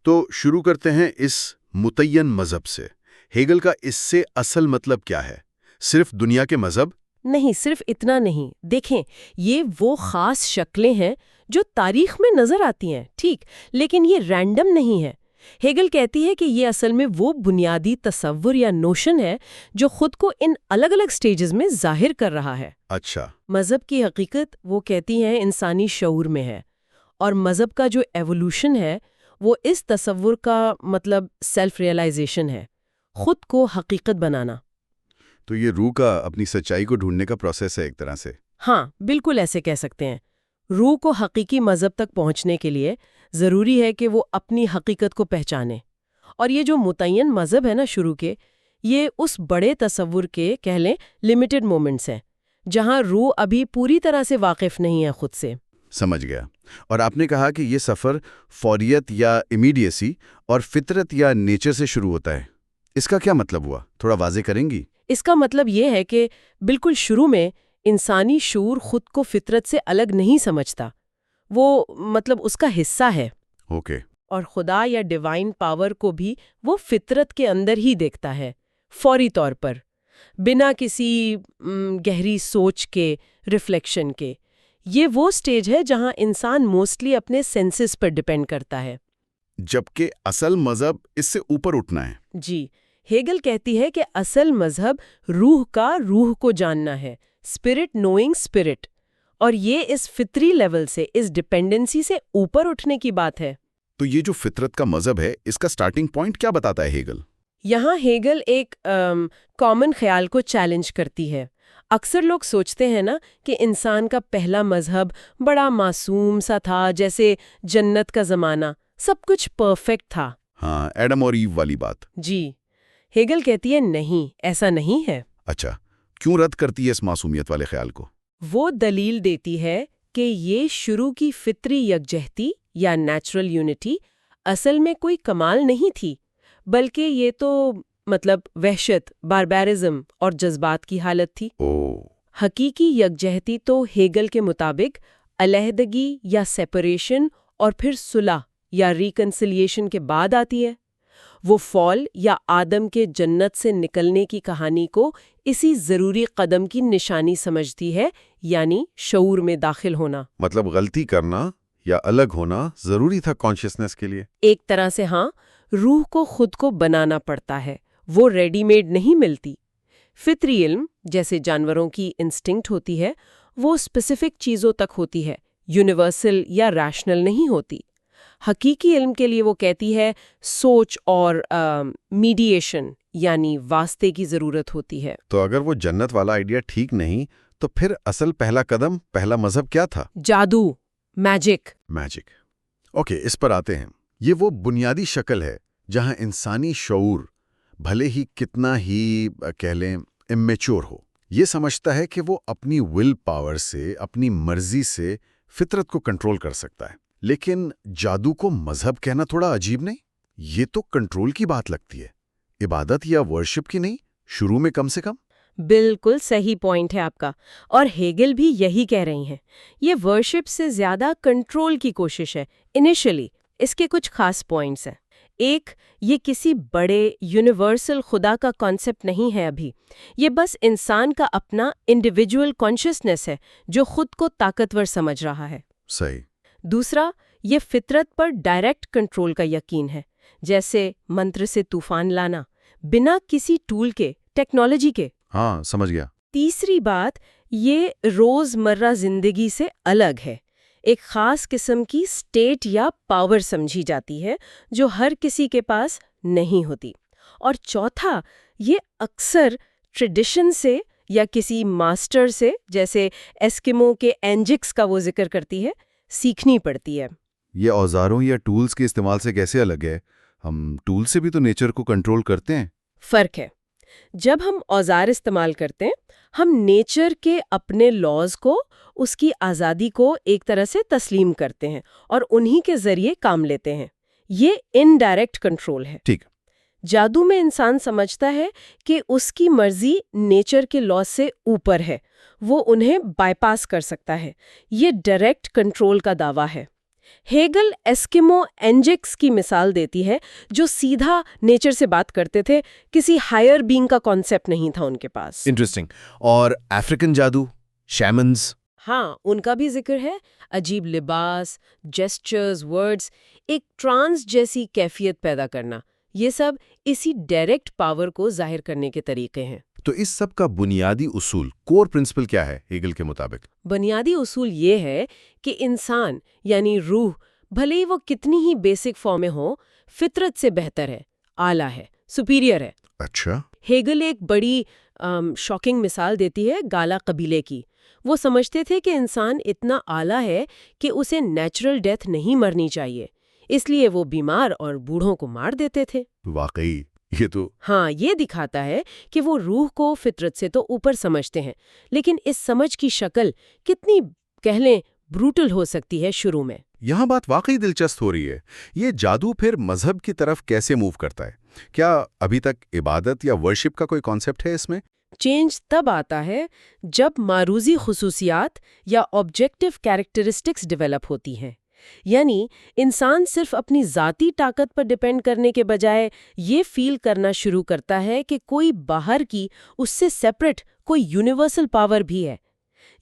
تو شروع کرتے ہیں اس متعین مذہب سے۔ ہیگل کا اس سے اصل مطلب کیا ہے؟ صرف دنیا کے مذہب نہیں، صرف اتنا نہیں. دیکھیں، یہ وہ خاص شکلیں ہیں جو تاریخ میں نظر آتی ہیں، ٹھیک، لیکن یہ رینڈم نہیں ہے. ہیگل کہتی ہے کہ یہ اصل میں وہ بنیادی تصور یا نوشن ہے جو خود کو ان الگ الگ سٹیجز میں ظاہر کر رہا ہے. اچھا. مذہب کی حقیقت وہ کہتی ہیں انسانی شعور میں ہے، اور مذہب کا جو ایوولوشن ہے وہ اس تصور کا مطلب سیلف ریئلائزیشن ہے، خود کو حقیقت بنانا. تو یہ روح کا اپنی سچائی کو ڈھونڈنے کا پروسیس ہے ایک طرح سے. ہاں، بالکل ایسے کہہ سکتے ہیں. روح کو حقیقی مذہب تک پہنچنے کے لیے ضروری ہے کہ وہ اپنی حقیقت کو پہچانے. اور یہ جو متعین مذہب ہے نا شروع کے، یہ اس بڑے تصور کے کہہ لیں لمیٹڈ مومنٹس ہیں جہاں روح ابھی پوری طرح سے واقف نہیں ہے خود سے. سمجھ گیا. اور آپ نے کہا کہ یہ سفر فوریت یا امیڈیسی اور فطرت یا نیچر سے شروع ہوتا ہے. اس کا کیا مطلب ہوا؟ تھوڑا واضح کریں گی؟ اس کا مطلب یہ ہے کہ بالکل شروع میں انسانی شعور خود کو فطرت سے الگ نہیں سمجھتا، وہ مطلب اس کا حصہ ہے. اوکے. اور خدا یا ڈیوائن پاور کو بھی وہ فطرت کے اندر ہی دیکھتا ہے، فوری طور پر، بنا کسی گہری سوچ کے، ریفلیکشن کے. یہ وہ سٹیج ہے جہاں انسان موسٹلی اپنے سینسز پر ڈیپینڈ کرتا ہے. جبکہ اصل مذہب اس سے اوپر اٹھنا ہے. جی، ہیگل کہتی ہے کہ اصل مذہب روح کا روح کو جاننا ہے، اسپرٹ نوئنگ اسپرٹ، اور یہ اس فطری لیول سے، اس ڈیپینڈنسی سے اوپر اٹھنے کی بات ہے. تو یہ جو فطرت کا مذہب ہے، اس کا سٹارٹنگ پوائنٹ کیا بتاتا ہے ہیگل؟ یہاں ہیگل ایک کامن خیال کو چیلنج کرتی ہے. اکثر لوگ سوچتے ہیں نا کہ انسان کا پہلا مذہب بڑا معصوم سا تھا، جیسے جنت کا زمانہ، سب کچھ پرفیکٹ تھا. ہاں، ایڈم اور ایو والی بات. جی، ہیگل کہتی ہے نہیں، ایسا نہیں ہے. اچھا، کیوں رد کرتی ہے اس معصومیت والے خیال کو؟ وہ دلیل دیتی ہے کہ یہ شروع کی فطری یکجہتی یا نیچرل یونٹی اصل میں کوئی کمال نہیں تھی، بلکہ یہ تو مطلب وحشت، باربیرزم اور جذبات کی حالت تھی. حقیقی یکجہتی تو ہیگل کے مطابق علیحدگی یا سیپریشن اور پھر صلح یا ریکنسلیشن کے بعد آتی ہے. وہ فال یا آدم کے جنت سے نکلنے کی کہانی کو اسی ضروری قدم کی نشانی سمجھتی ہے، یعنی شعور میں داخل ہونا. مطلب غلطی کرنا یا الگ ہونا ضروری تھا کانشیسنس کے لیے؟ ایک طرح سے ہاں، روح کو خود کو بنانا پڑتا ہے، وہ ریڈی میڈ نہیں ملتی. فطری علم جیسے جانوروں کی انسٹنکٹ ہوتی ہے، وہ اسپیسیفک چیزوں تک ہوتی ہے، یونیورسل یا ریشنل نہیں ہوتی. حقیقی علم کے لیے وہ کہتی ہے سوچ اور میڈیشن یعنی واسطے کی ضرورت ہوتی ہے. تو اگر وہ جنت والا آئیڈیا ٹھیک نہیں تو پھر اصل پہلا قدم، پہلا مذہب کیا تھا؟ جادو، میجک. اوکے، اس پر آتے ہیں. یہ وہ بنیادی شکل ہے جہاں انسانی شعور بھلے ہی کتنا ہی کہہ لیں امیچور ہو، یہ سمجھتا ہے کہ وہ اپنی ول پاور سے، اپنی مرضی سے فطرت کو کنٹرول کر سکتا ہے. لیکن جادو کو مذہب کہنا تھوڑا عجیب نہیں؟ یہ تو کنٹرول کی بات لگتی ہے، عبادت یا ورشپ کی نہیں، شروع میں کم سے کم. بالکل صحیح پوائنٹ ہے آپ کا، اور ہیگل بھی یہی کہہ رہی ہیں. یہ ورشپ سے زیادہ کنٹرول کی کوشش ہے انیشلی. اس کے کچھ خاص پوائنٹس ہیں. ایک، یہ کسی بڑے یونیورسل خدا کا کانسیپٹ نہیں ہے ابھی، یہ بس انسان کا اپنا انڈیویجول کانشیسنس ہے جو خود کو طاقتور سمجھ رہا ہے. صحیح. دوسرا، یہ فطرت پر ڈائریکٹ کنٹرول کا یقین ہے، جیسے منتر سے طوفان لانا، بنا کسی ٹول کے، ٹیکنالوجی کے. ہاں، سمجھ گیا. تیسری بات، یہ روز مرہ زندگی سے الگ ہے، ایک خاص قسم کی سٹیٹ یا پاور سمجھی جاتی ہے جو ہر کسی کے پاس نہیں ہوتی. اور چوتھا، یہ اکثر ٹریڈیشن سے یا کسی ماسٹر سے، جیسے ایسکیمو کے اینجکس کا وہ ذکر کرتی ہے، سیکھنی پڑتی ہے. یہ اوزاروں یا ٹولز کے استعمال سے کیسے الگ ہے؟ ہم ٹول سے بھی تو نیچر کو کنٹرول کرتے ہیں. فرق ہے. جب ہم اوزار استعمال کرتے ہیں، ہم نیچر کے اپنے لاز کو، اس کی آزادی کو ایک طرح سے تسلیم کرتے ہیں اور انہی کے ذریعے کام لیتے ہیں. یہ انڈائریکٹ کنٹرول ہے. ٹھیک. جادو میں انسان سمجھتا ہے کہ اس کی مرضی نیچر کے لاز سے اوپر ہے، وہ انہیں بائی پاس کر سکتا ہے. یہ ڈائریکٹ کنٹرول کا دعویٰ ہے. ہیگل ایسکیمو اینجیکس کی مثال دیتی ہے جو سیدھا نیچر سے بات کرتے تھے، کسی ہائر بینگ کا کانسیپٹ نہیں تھا ان کے پاس۔ انٹرسٹنگ۔ اور افریقن جادو، شیمنز؟ ہاں، ان کا بھی ذکر ہے۔ عجیب لباس، جیسچرز، ورڈز، ایک ٹرانس جیسی کیفیت پیدا کرنا، یہ سب اسی ڈائریکٹ پاور کو ظاہر کرنے کے طریقے ہیں۔ تو اس سب کا بنیادی اصول، کور پرنسپل کیا ہے ہیگل کے مطابق؟ بنیادی اصول یہ ہے کہ انسان یعنی روح، بھلے ہی وہ کتنی ہی بیسک فارم میں ہو، فطرت سے بہتر ہے، اعلیٰ ہے، سپیریئر ہے۔ اچھا۔ ہیگل ایک بڑی شاکنگ مثال دیتی ہے گالا قبیلے کی۔ وہ سمجھتے تھے کہ انسان اتنا اعلیٰ ہے کہ اسے نیچرل ڈیتھ نہیں مرنی چاہیے، اس لیے وہ بیمار اور بوڑھوں کو مار دیتے تھے۔ واقعی یہ تو ہاں، یہ دکھاتا ہے کہ وہ روح کو فطرت سے تو اوپر سمجھتے ہیں، لیکن اس سمجھ کی شکل کتنی کہہ لیں بروٹل ہو سکتی ہے شروع میں۔ یہاں بات واقعی دلچسپ ہو رہی ہے۔ یہ جادو پھر مذہب کی طرف کیسے موو کرتا ہے؟ کیا ابھی تک عبادت یا ورشپ کا کوئی کانسیپٹ ہے اس میں؟ چینج تب آتا ہے جب معروضی خصوصیات یا آبجیکٹو کیریکٹرسٹکس ڈیولپ ہوتی ہیں، یعنی انسان صرف اپنی ذاتی طاقت پر ڈیپینڈ کرنے کے بجائے یہ فیل کرنا شروع کرتا ہے کہ کوئی باہر کی، اس سے سیپریٹ کوئی یونیورسل پاور بھی ہے۔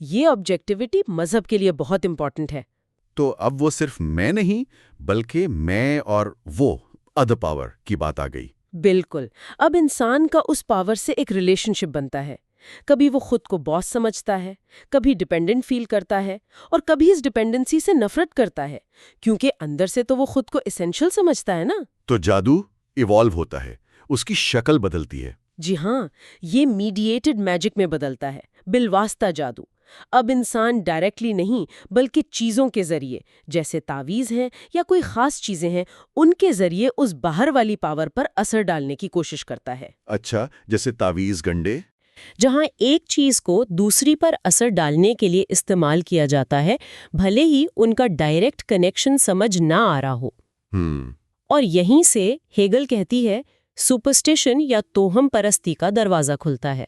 یہ آبجیکٹیوٹی مذہب کے لیے بہت امپورٹنٹ ہے۔ تو اب وہ صرف میں نہیں بلکہ میں اور وہ ادر پاور کی بات آ گئی۔ بالکل، اب انسان کا اس پاور سے ایک ریلیشن شپ بنتا ہے۔ کبھی وہ خود کو باس سمجھتا ہے، کبھی ڈیپینڈنٹ فیل کرتا ہے، اور کبھی اس ڈیپینڈنسی سے نفرت کرتا ہے، کیونکہ اندر سے تو وہ خود کو اسینشل سمجھتا ہے نا۔ تو جادو ایوالو ہوتا ہے، اس کی شکل بدلتی ہے۔ جی ہاں، یہ میڈییٹڈ میجک میں بدلتا ہے، بالواسطہ جادو۔ اب انسان ڈائریکٹلی نہیں بلکہ چیزوں کے ذریعے، جیسے تعویذ ہیں یا کوئی خاص چیزیں ہیں، ان کے ذریعے اس باہر والی پاور پر اثر ڈالنے کی کوشش کرتا ہے۔ اچھا، جیسے تعویذ گنڈے؟ جہاں ایک چیز کو دوسری پر اثر ڈالنے کے لیے استعمال کیا جاتا ہے، بھلے ہی ان کا ڈائریکٹ کنیکشن سمجھ نہ آ رہا ہو۔ اور یہیں سے ہیگل کہتی ہے سپرسٹیشن یا توہم پرستی کا دروازہ کھلتا ہے۔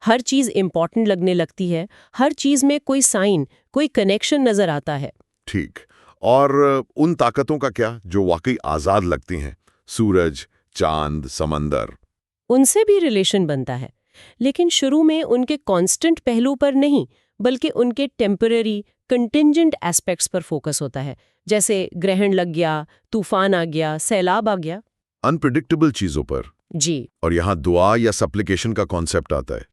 ہر چیز امپورٹنٹ لگنے لگتی ہے، ہر چیز میں کوئی سائن، کوئی کنیکشن نظر آتا ہے۔ ٹھیک، اور ان طاقتوں کا کیا جو واقعی آزاد لگتی ہیں؟ سورج، چاند، سمندر؟ ان سے بھی ریلیشن بنتا ہے، لیکن شروع میں ان کے کانسٹنٹ پہلو پر نہیں بلکہ ان کے ٹیمپرری کنٹینجنٹ ایسپیکٹس پر فوکس ہوتا ہے، جیسے گرہن لگ گیا، طوفان آ گیا، سیلاب آ گیا۔ انپریڈکٹیبل چیزوں پر۔ جی۔ اور یہاں دعا یا سپلیکیشن کا کانسیپٹ آتا ہے۔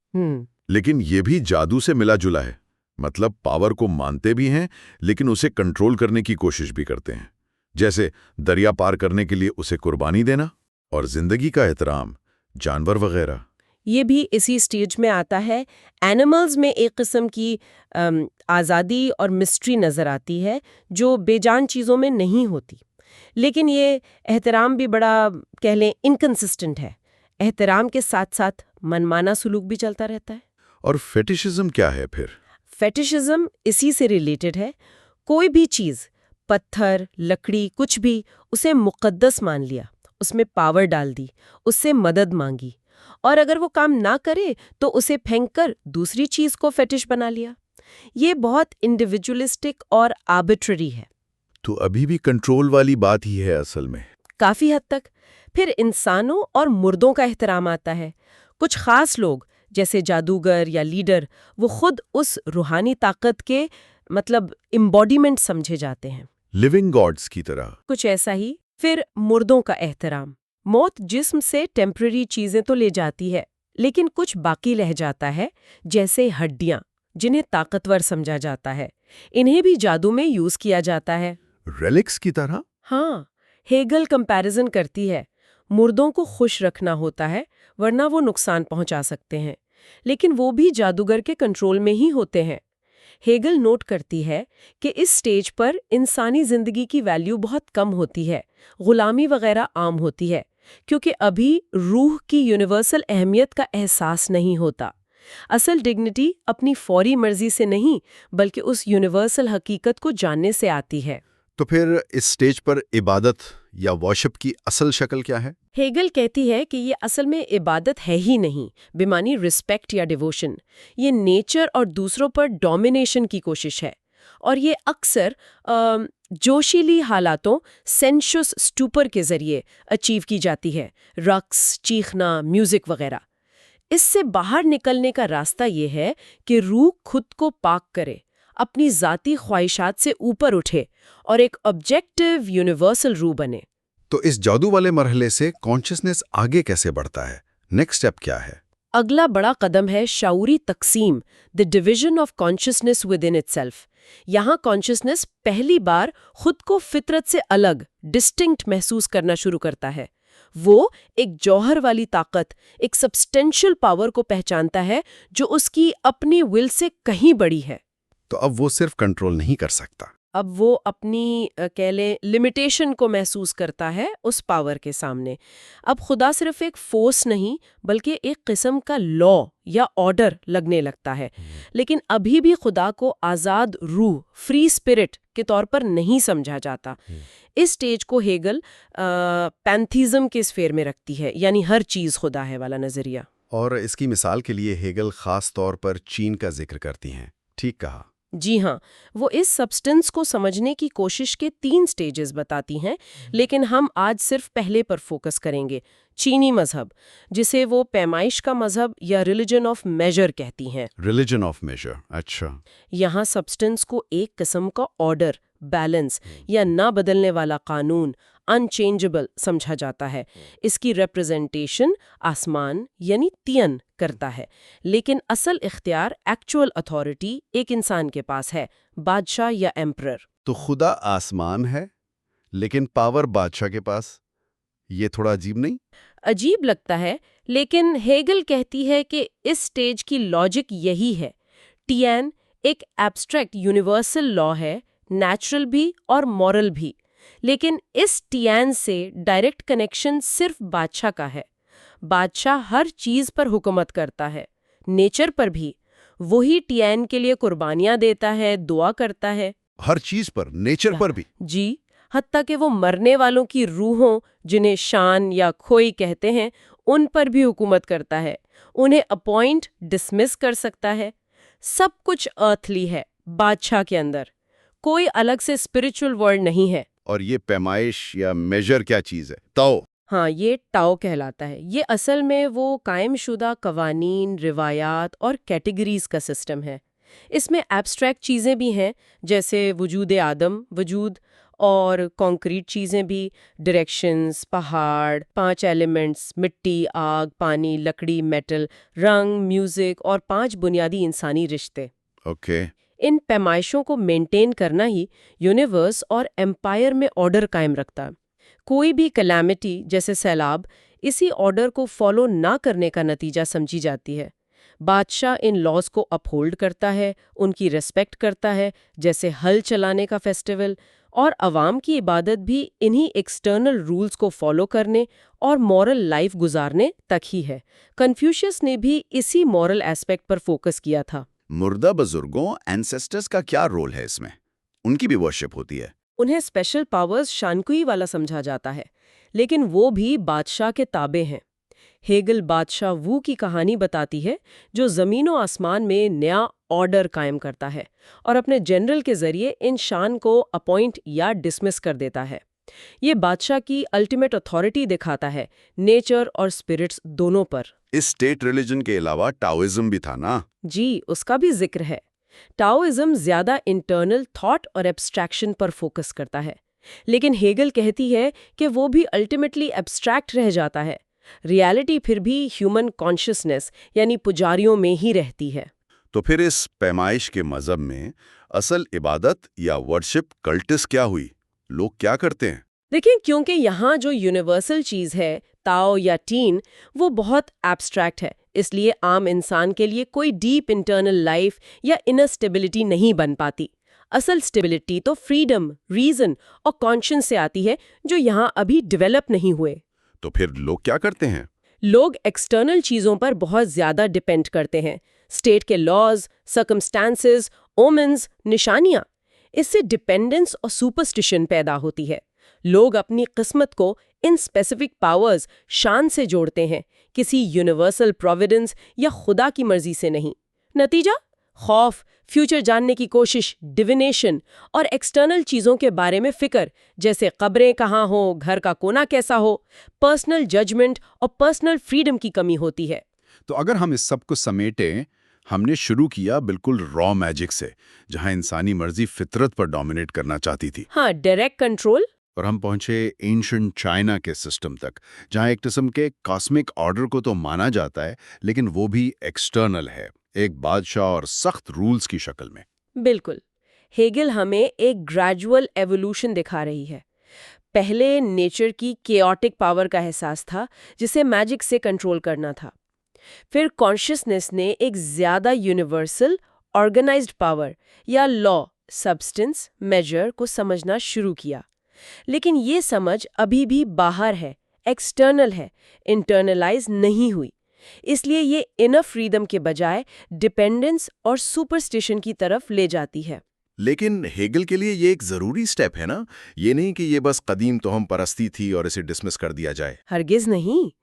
لیکن یہ بھی جادو سے ملا جلا ہے، مطلب پاور کو مانتے بھی ہیں لیکن اسے کنٹرول کرنے کی کوشش بھی کرتے ہیں، جیسے دریا پار کرنے کے لیے اسے قربانی دینا، اور زندگی کا احترام، جانور وغیرہ۔ یہ بھی اسی سٹیج میں آتا ہے۔ اینیملز میں ایک قسم کی آزادی اور مسٹری نظر آتی ہے جو بے جان چیزوں میں نہیں ہوتی، لیکن یہ احترام بھی بڑا کہہ لیں انکنسسٹنٹ ہے۔ احترام کے ساتھ ساتھ منمانا سلوک بھی چلتا رہتا ہے۔ اور فیٹیشزم کیا ہے پھر؟ فیٹیشزم اسی سے ریلیٹڈ ہے۔ کوئی بھی چیز، پتھر، لکڑی، کچھ بھی، اسے مقدس مان لیا، اس میں پاور ڈال دی، اس سے مدد مانگی، اور اگر وہ کام نہ کرے تو اسے پھینک کر دوسری چیز کو فیٹش بنا لیا۔ یہ بہت انڈیویجولسٹک اور آربیٹری ہے۔ تو ابھی بھی کنٹرول والی بات ہی ہے اصل میں۔ کافی حد تک۔ پھر انسانوں اور مردوں کا احترام آتا ہے۔ کچھ خاص لوگ جیسے جادوگر یا لیڈر، وہ خود اس روحانی طاقت کے امبوڈیمنٹ سمجھے جاتے ہیں، لیونگ گاڈز کی طرح۔ کچھ ایسا ہی۔ پھر مردوں کا احترام۔ موت جسم سے ٹیمپرری چیزیں تو لے جاتی ہے، لیکن کچھ باقی رہ جاتا ہے، جیسے ہڈیاں، جنہیں طاقتور سمجھا جاتا ہے۔ انہیں بھی جادو میں یوز کیا جاتا ہے، ریلکس کی طرح۔ ہاں، ہیگل کمپیریزن کرتی ہے۔ مردوں کو خوش رکھنا ہوتا ہے ورنہ وہ نقصان پہنچا سکتے ہیں، لیکن وہ بھی جادوگر کے کنٹرول میں ہی ہوتے ہیں۔ ہیگل نوٹ کرتی ہے کہ اس سٹیج پر انسانی زندگی کی ویلیو بہت کم ہوتی ہے، غلامی وغیرہ عام ہوتی ہے، کیونکہ ابھی روح کی یونیورسل اہمیت کا احساس نہیں ہوتا۔ اصل ڈگنیٹی اپنی فوری مرضی سے نہیں بلکہ اس یونیورسل حقیقت کو جاننے سے آتی ہے۔ تو پھر اس سٹیج پر عبادت یا ورشپ کی اصل شکل کیا ہے؟ ہیگل کہتی ہے کہ یہ اصل میں عبادت ہے ہی نہیں، بمعنی رسپیکٹ یا ڈیووشن۔ یہ نیچر اور دوسروں پر ڈومینیشن کی کوشش ہے، اور یہ اکثر جوشیلی حالاتوں سینشس سٹوپر کے ذریعے اچیو کی جاتی ہے، رقص، چیخنا، میوزک وغیرہ۔ اس سے باہر نکلنے کا راستہ یہ ہے کہ روح خود کو پاک کرے، اپنی ذاتی خواہشات سے اوپر اٹھے اور ایک آبجیکٹو یونیورسل روح بنے۔ تو اس جادو والے مرحلے سے کانشسنس آگے کیسے بڑھتا ہے؟ نیکسٹ سٹیپ کیا ہے؟ اگلا بڑا قدم ہے شعوری تقسیم، the division of consciousness within itself. یہاں کانشسنس پہلی بار خود کو فطرت سے الگ، ڈسٹنکٹ محسوس کرنا شروع کرتا ہے۔ وہ ایک جوہر والی طاقت، ایک سبسٹینشل پاور کو پہچانتا ہے جو اس کی اپنی ول سے کہیں بڑی ہے۔ تو اب وہ صرف کنٹرول نہیں کر سکتا، اب وہ اپنی کہہ لیں لمیٹیشن کو محسوس کرتا ہے اس پاور کے سامنے۔ اب خدا صرف ایک فورس نہیں بلکہ ایک قسم کا لا یا آرڈر لگنے لگتا ہے، لیکن ابھی بھی خدا کو آزاد روح، فری اسپرٹ کے طور پر نہیں سمجھا جاتا۔ اس سٹیج کو ہیگل پینتھیزم کے اسفیر میں رکھتی ہے، یعنی ہر چیز خدا ہے والا نظریہ۔ اور اس کی مثال کے لیے ہیگل خاص طور پر چین کا ذکر کرتی ہیں۔ ٹھیک کہا۔ جی ہاں، وہ اس سبسٹنس کو سمجھنے کی کوشش کے 3 سٹیجز بتاتی ہیں، لیکن ہم آج صرف پہلے پر فوکس کریں گے، چینی مذہب، جسے وہ پیمائش کا مذہب یا ریلیجن آف میجر کہتی ہیں۔ ریلیجن آف میجر، اچھا۔ یہاں سبسٹنس کو ایک قسم کا آرڈر، بیلنس یا نہ بدلنے والا قانون، انچینجبل سمجھا جاتا ہے۔ اس کی ریپرزنٹیشن آسمان یعنی تین کرتا ہے، لیکن اصل اختیار، ایکچوئل اتھارٹی ایک انسان کے پاس ہے، بادشاہ یا ایمپرر۔ تو خدا آسمان ہے لیکن پاور بادشاہ کے پاس، یہ تھوڑا عجیب نہیں؟ عجیب لگتا ہے، لیکن ہیگل کہتی ہے کہ اس سٹیج کی لاجک یہی ہے۔ ٹین ایک ایبسٹریکٹ یونیورسل لا ہے، نیچرل بھی اور مورل بھی، لیکن اس ٹین سے ڈائریکٹ کنیکشن صرف بادشاہ کا ہے۔ بادشاہ ہر چیز پر حکومت کرتا ہے، نیچر پر بھی۔ وہی ٹین کے لیے قربانیاں دیتا ہے، دعا کرتا ہے۔ ہر چیز پر، نیچر پر بھی؟ جی، حتیٰ کہ وہ مرنے والوں کی روحوں، جنہیں شان یا کھوئی کہتے ہیں، ان پر بھی حکومت کرتا ہے، انہیں اپوائنٹ، ڈسمس کر سکتا ہے۔ سب کچھ ارتھلی ہے بادشاہ کے اندر، کوئی الگ سے اسپرچل ورلڈ نہیں ہے۔ اور یہ پیمائش یا میجر کیا چیز ہے؟ تاؤ؟ ہاں، یہ ٹاؤ کہلاتا ہے۔ یہ اصل میں وہ قائم شدہ قوانین، روایات اور کیٹیگریز کا سسٹم ہے۔ اس میں ایبسٹریکٹ چیزیں بھی ہیں، جیسے وجود آدم، وجود، اور کانکریٹ چیزیں بھی، ڈائریکشنز، پہاڑ، 5 ایلیمنٹس، مٹی، آگ، پانی، لکڑی، میٹل، رنگ، میوزک، اور 5 بنیادی انسانی رشتے۔ اوکے۔ ان پیمائشوں کو مینٹین کرنا ہی یونیورس اور ایمپائر میں آرڈر قائم رکھتا ہے۔ کوئی بھی کلیمٹی جیسے سیلاب اسی آرڈر کو فالو نہ کرنے کا نتیجہ سمجھی جاتی ہے۔ بادشاہ ان لاز کو اپہولڈ کرتا ہے، ان کی ریسپیکٹ کرتا ہے، جیسے ہل چلانے کا فیسٹیول، اور عوام کی عبادت بھی انہی ایکسٹرنل رولز کو فالو کرنے اور مورل لائف گزارنے تک ہی ہے۔ کنفیوشس نے بھی اسی مورل ایسپیکٹ پر فوکس کیا تھا۔ مردہ بزرگوں، اینسیسٹرز کا کیا رول ہے اس میں؟ ان کی بھی ورشپ ہوتی ہے؟ انہیں اسپیشل پاورز شانکوئی والا سمجھا جاتا ہے، لیکن وہ بھی بادشاہ کے تابع ہیں۔ ہیگل بادشاہ وو کی کہانی بتاتی ہے جو زمین و آسمان میں نیا آرڈر قائم کرتا ہے اور اپنے جنرل کے ذریعے ان شان کو اپوائنٹ یا ڈسمس کر دیتا ہے۔ یہ بادشاہ کی الٹیمیٹ اتھارٹی دکھاتا ہے، نیچر اور اسپرٹس دونوں پر۔ اس اسٹیٹ ریلیجن کے علاوہ ٹاؤزم بھی تھا نا؟ جی، اس کا بھی ذکر ہے۔ ٹاؤزم زیادہ انٹرنل تھاٹ اور ایبسٹریکشن پر فوکس کرتا ہے، لیکن ہیگل کہتی ہے کہ وہ بھی الٹیمیٹلی ایبسٹریکٹ رہ جاتا ہے۔ ریالٹی پھر بھی ہیومن کانشسنس یعنی پجاریوں میں ہی رہتی ہے۔ تو پھر اس پیمائش کے مذہب میں اصل عبادت یا ورشپ کلٹس کیا ہوئی؟ لوگ کیا کرتے ہیں؟ دیکھیں، کیونکہ یہاں جو یونیورسل چیز ہے، تاؤ یا ٹین، وہ بہت ایبسٹریکٹ ہے، اس لیے عام انسان کے لیے کوئی ڈیپ انٹرنل لائف یا انر اسٹیبلٹی نہیں بن پاتی۔ اصل اسٹیبلٹی تو فریڈم، ریزن اور کانشنس سے آتی ہے، جو یہاں ابھی ڈیولپ نہیں ہوئے۔ تو پھر لوگ کیا کرتے ہیں؟ لوگ ایکسٹرنل چیزوں پر بہت زیادہ ڈیپینڈ کرتے ہیں، اسٹیٹ کے لاز، سرکمسٹانسز، اومنز، نشانیاں۔ اس سے ڈیپینڈنس اور سپرسٹیشن پیدا ہوتی ہے۔ لوگ اپنی قسمت کو ان اسپیسیفک پاورز، شان سے جوڑتے ہیں، کسی یونیورسل پروویڈنس یا خدا کی مرضی سے نہیں۔ نتیجہ؟ خوف، فیوچر جاننے کی کوشش، ڈیوینیشن اور ایکسٹرنل چیزوں کے بارے میں فکر، جیسے قبریں کہاں ہو، گھر کا کونا کیسا ہو، پرسنل ججمنٹ اور پرسنل فریڈم کی کمی ہوتی ہے۔ تو اگر ہم اس سب کو سمیٹیں، ہم نے شروع کیا بالکل را میجک سے، جہاں انسانی مرضی فطرت پر ڈومینیٹ کرنا چاہتی تھی، ہاں، ڈائریکٹ کنٹرول۔ اور ہم پہنچے اینشنٹ چائنا کے سسٹم تک، جہاں ایک قسم کے کاسمک آرڈر کو تو مانا جاتا ہے، لیکن وہ بھی ایکسٹرنل ہے، ایک بادشاہ اور سخت رولز کی شکل میں۔ بالکل، ہیگل ہمیں ایک گریجول ایوولوشن دکھا رہی ہے۔ پہلے نیچر کی کیوٹک پاور کا احساس تھا، جسے میجک سے کنٹرول کرنا تھا۔ پھر کانشسنس نے ایک زیادہ یونیورسل آرگنائزڈ پاور یا لا، سبسٹنس، میجر کو سمجھنا شروع کیا۔ لیکن یہ سمجھ ابھی بھی باہر ہے، ایکسٹرنل ہے، انٹرنلائز نہیں ہوئی۔ اس لیے یہ انر فریڈم کے بجائے ڈیپینڈنس اور سپرسٹیشن کی طرف لے جاتی ہے۔ لیکن ہیگل کے لیے یہ ایک ضروری سٹیپ ہے نا، یہ نہیں کہ یہ بس قدیم توہم پرستی تھی اور اسے ڈسمس کر دیا جائے۔ ہرگز نہیں۔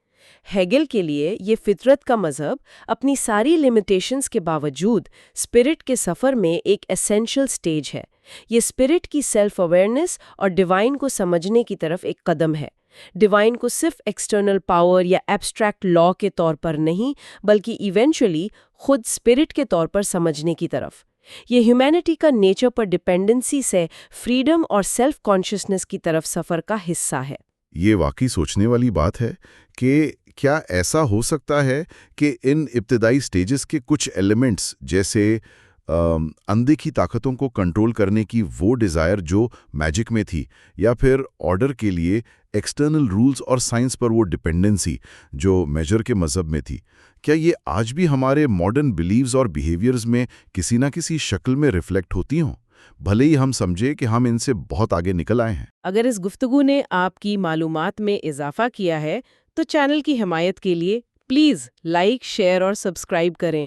ہیگل کے لیے یہ فطرت کا مذہب اپنی ساری لیمیٹیشنز کے باوجود اسپرٹ کے سفر میں ایک ایسینشل سٹیج ہے۔ یہ اسپرٹ کی سیلف اویئرنیس اور ڈیوائن کو سمجھنے کی طرف ایک قدم ہے۔ ڈیوائن کو صرف ایکسٹرنل پاور یا ایبسٹریکٹ لا کے طور پر نہیں، بلکہ ایونچولی خود اسپرٹ کے طور پر سمجھنے کی طرف۔ یہ ہیومینٹی کا نیچر پر ڈیپینڈنسی سے فریڈم اور سیلف کانشسنس کی طرف سفر کا حصہ ہے۔ یہ واقعی سوچنے والی بات ہے کہ کیا ایسا ہو سکتا ہے کہ ان ابتدائی سٹیجز کے کچھ ایلیمنٹس، جیسے اندیکھی طاقتوں کو کنٹرول کرنے کی وہ ڈیزائر جو میجک میں تھی، یا پھر آرڈر کے لیے ایکسٹرنل رولز اور سائنس پر وہ ڈیپینڈنسی جو میجر کے مذہب میں تھی، کیا یہ آج بھی ہمارے ماڈرن بیلیوز اور بیہیویئرز میں کسی نہ کسی شکل میں ریفلیکٹ ہوتی ہوں، بھلے ہی ہم سمجھے کہ ہم ان سے بہت آگے نکل آئے ہیں؟ اگر اس گفتگو نے آپ کی معلومات میں اضافہ کیا ہے تو چینل کی حمایت کے لیے پلیز لائک، شیئر اور سبسکرائب کریں۔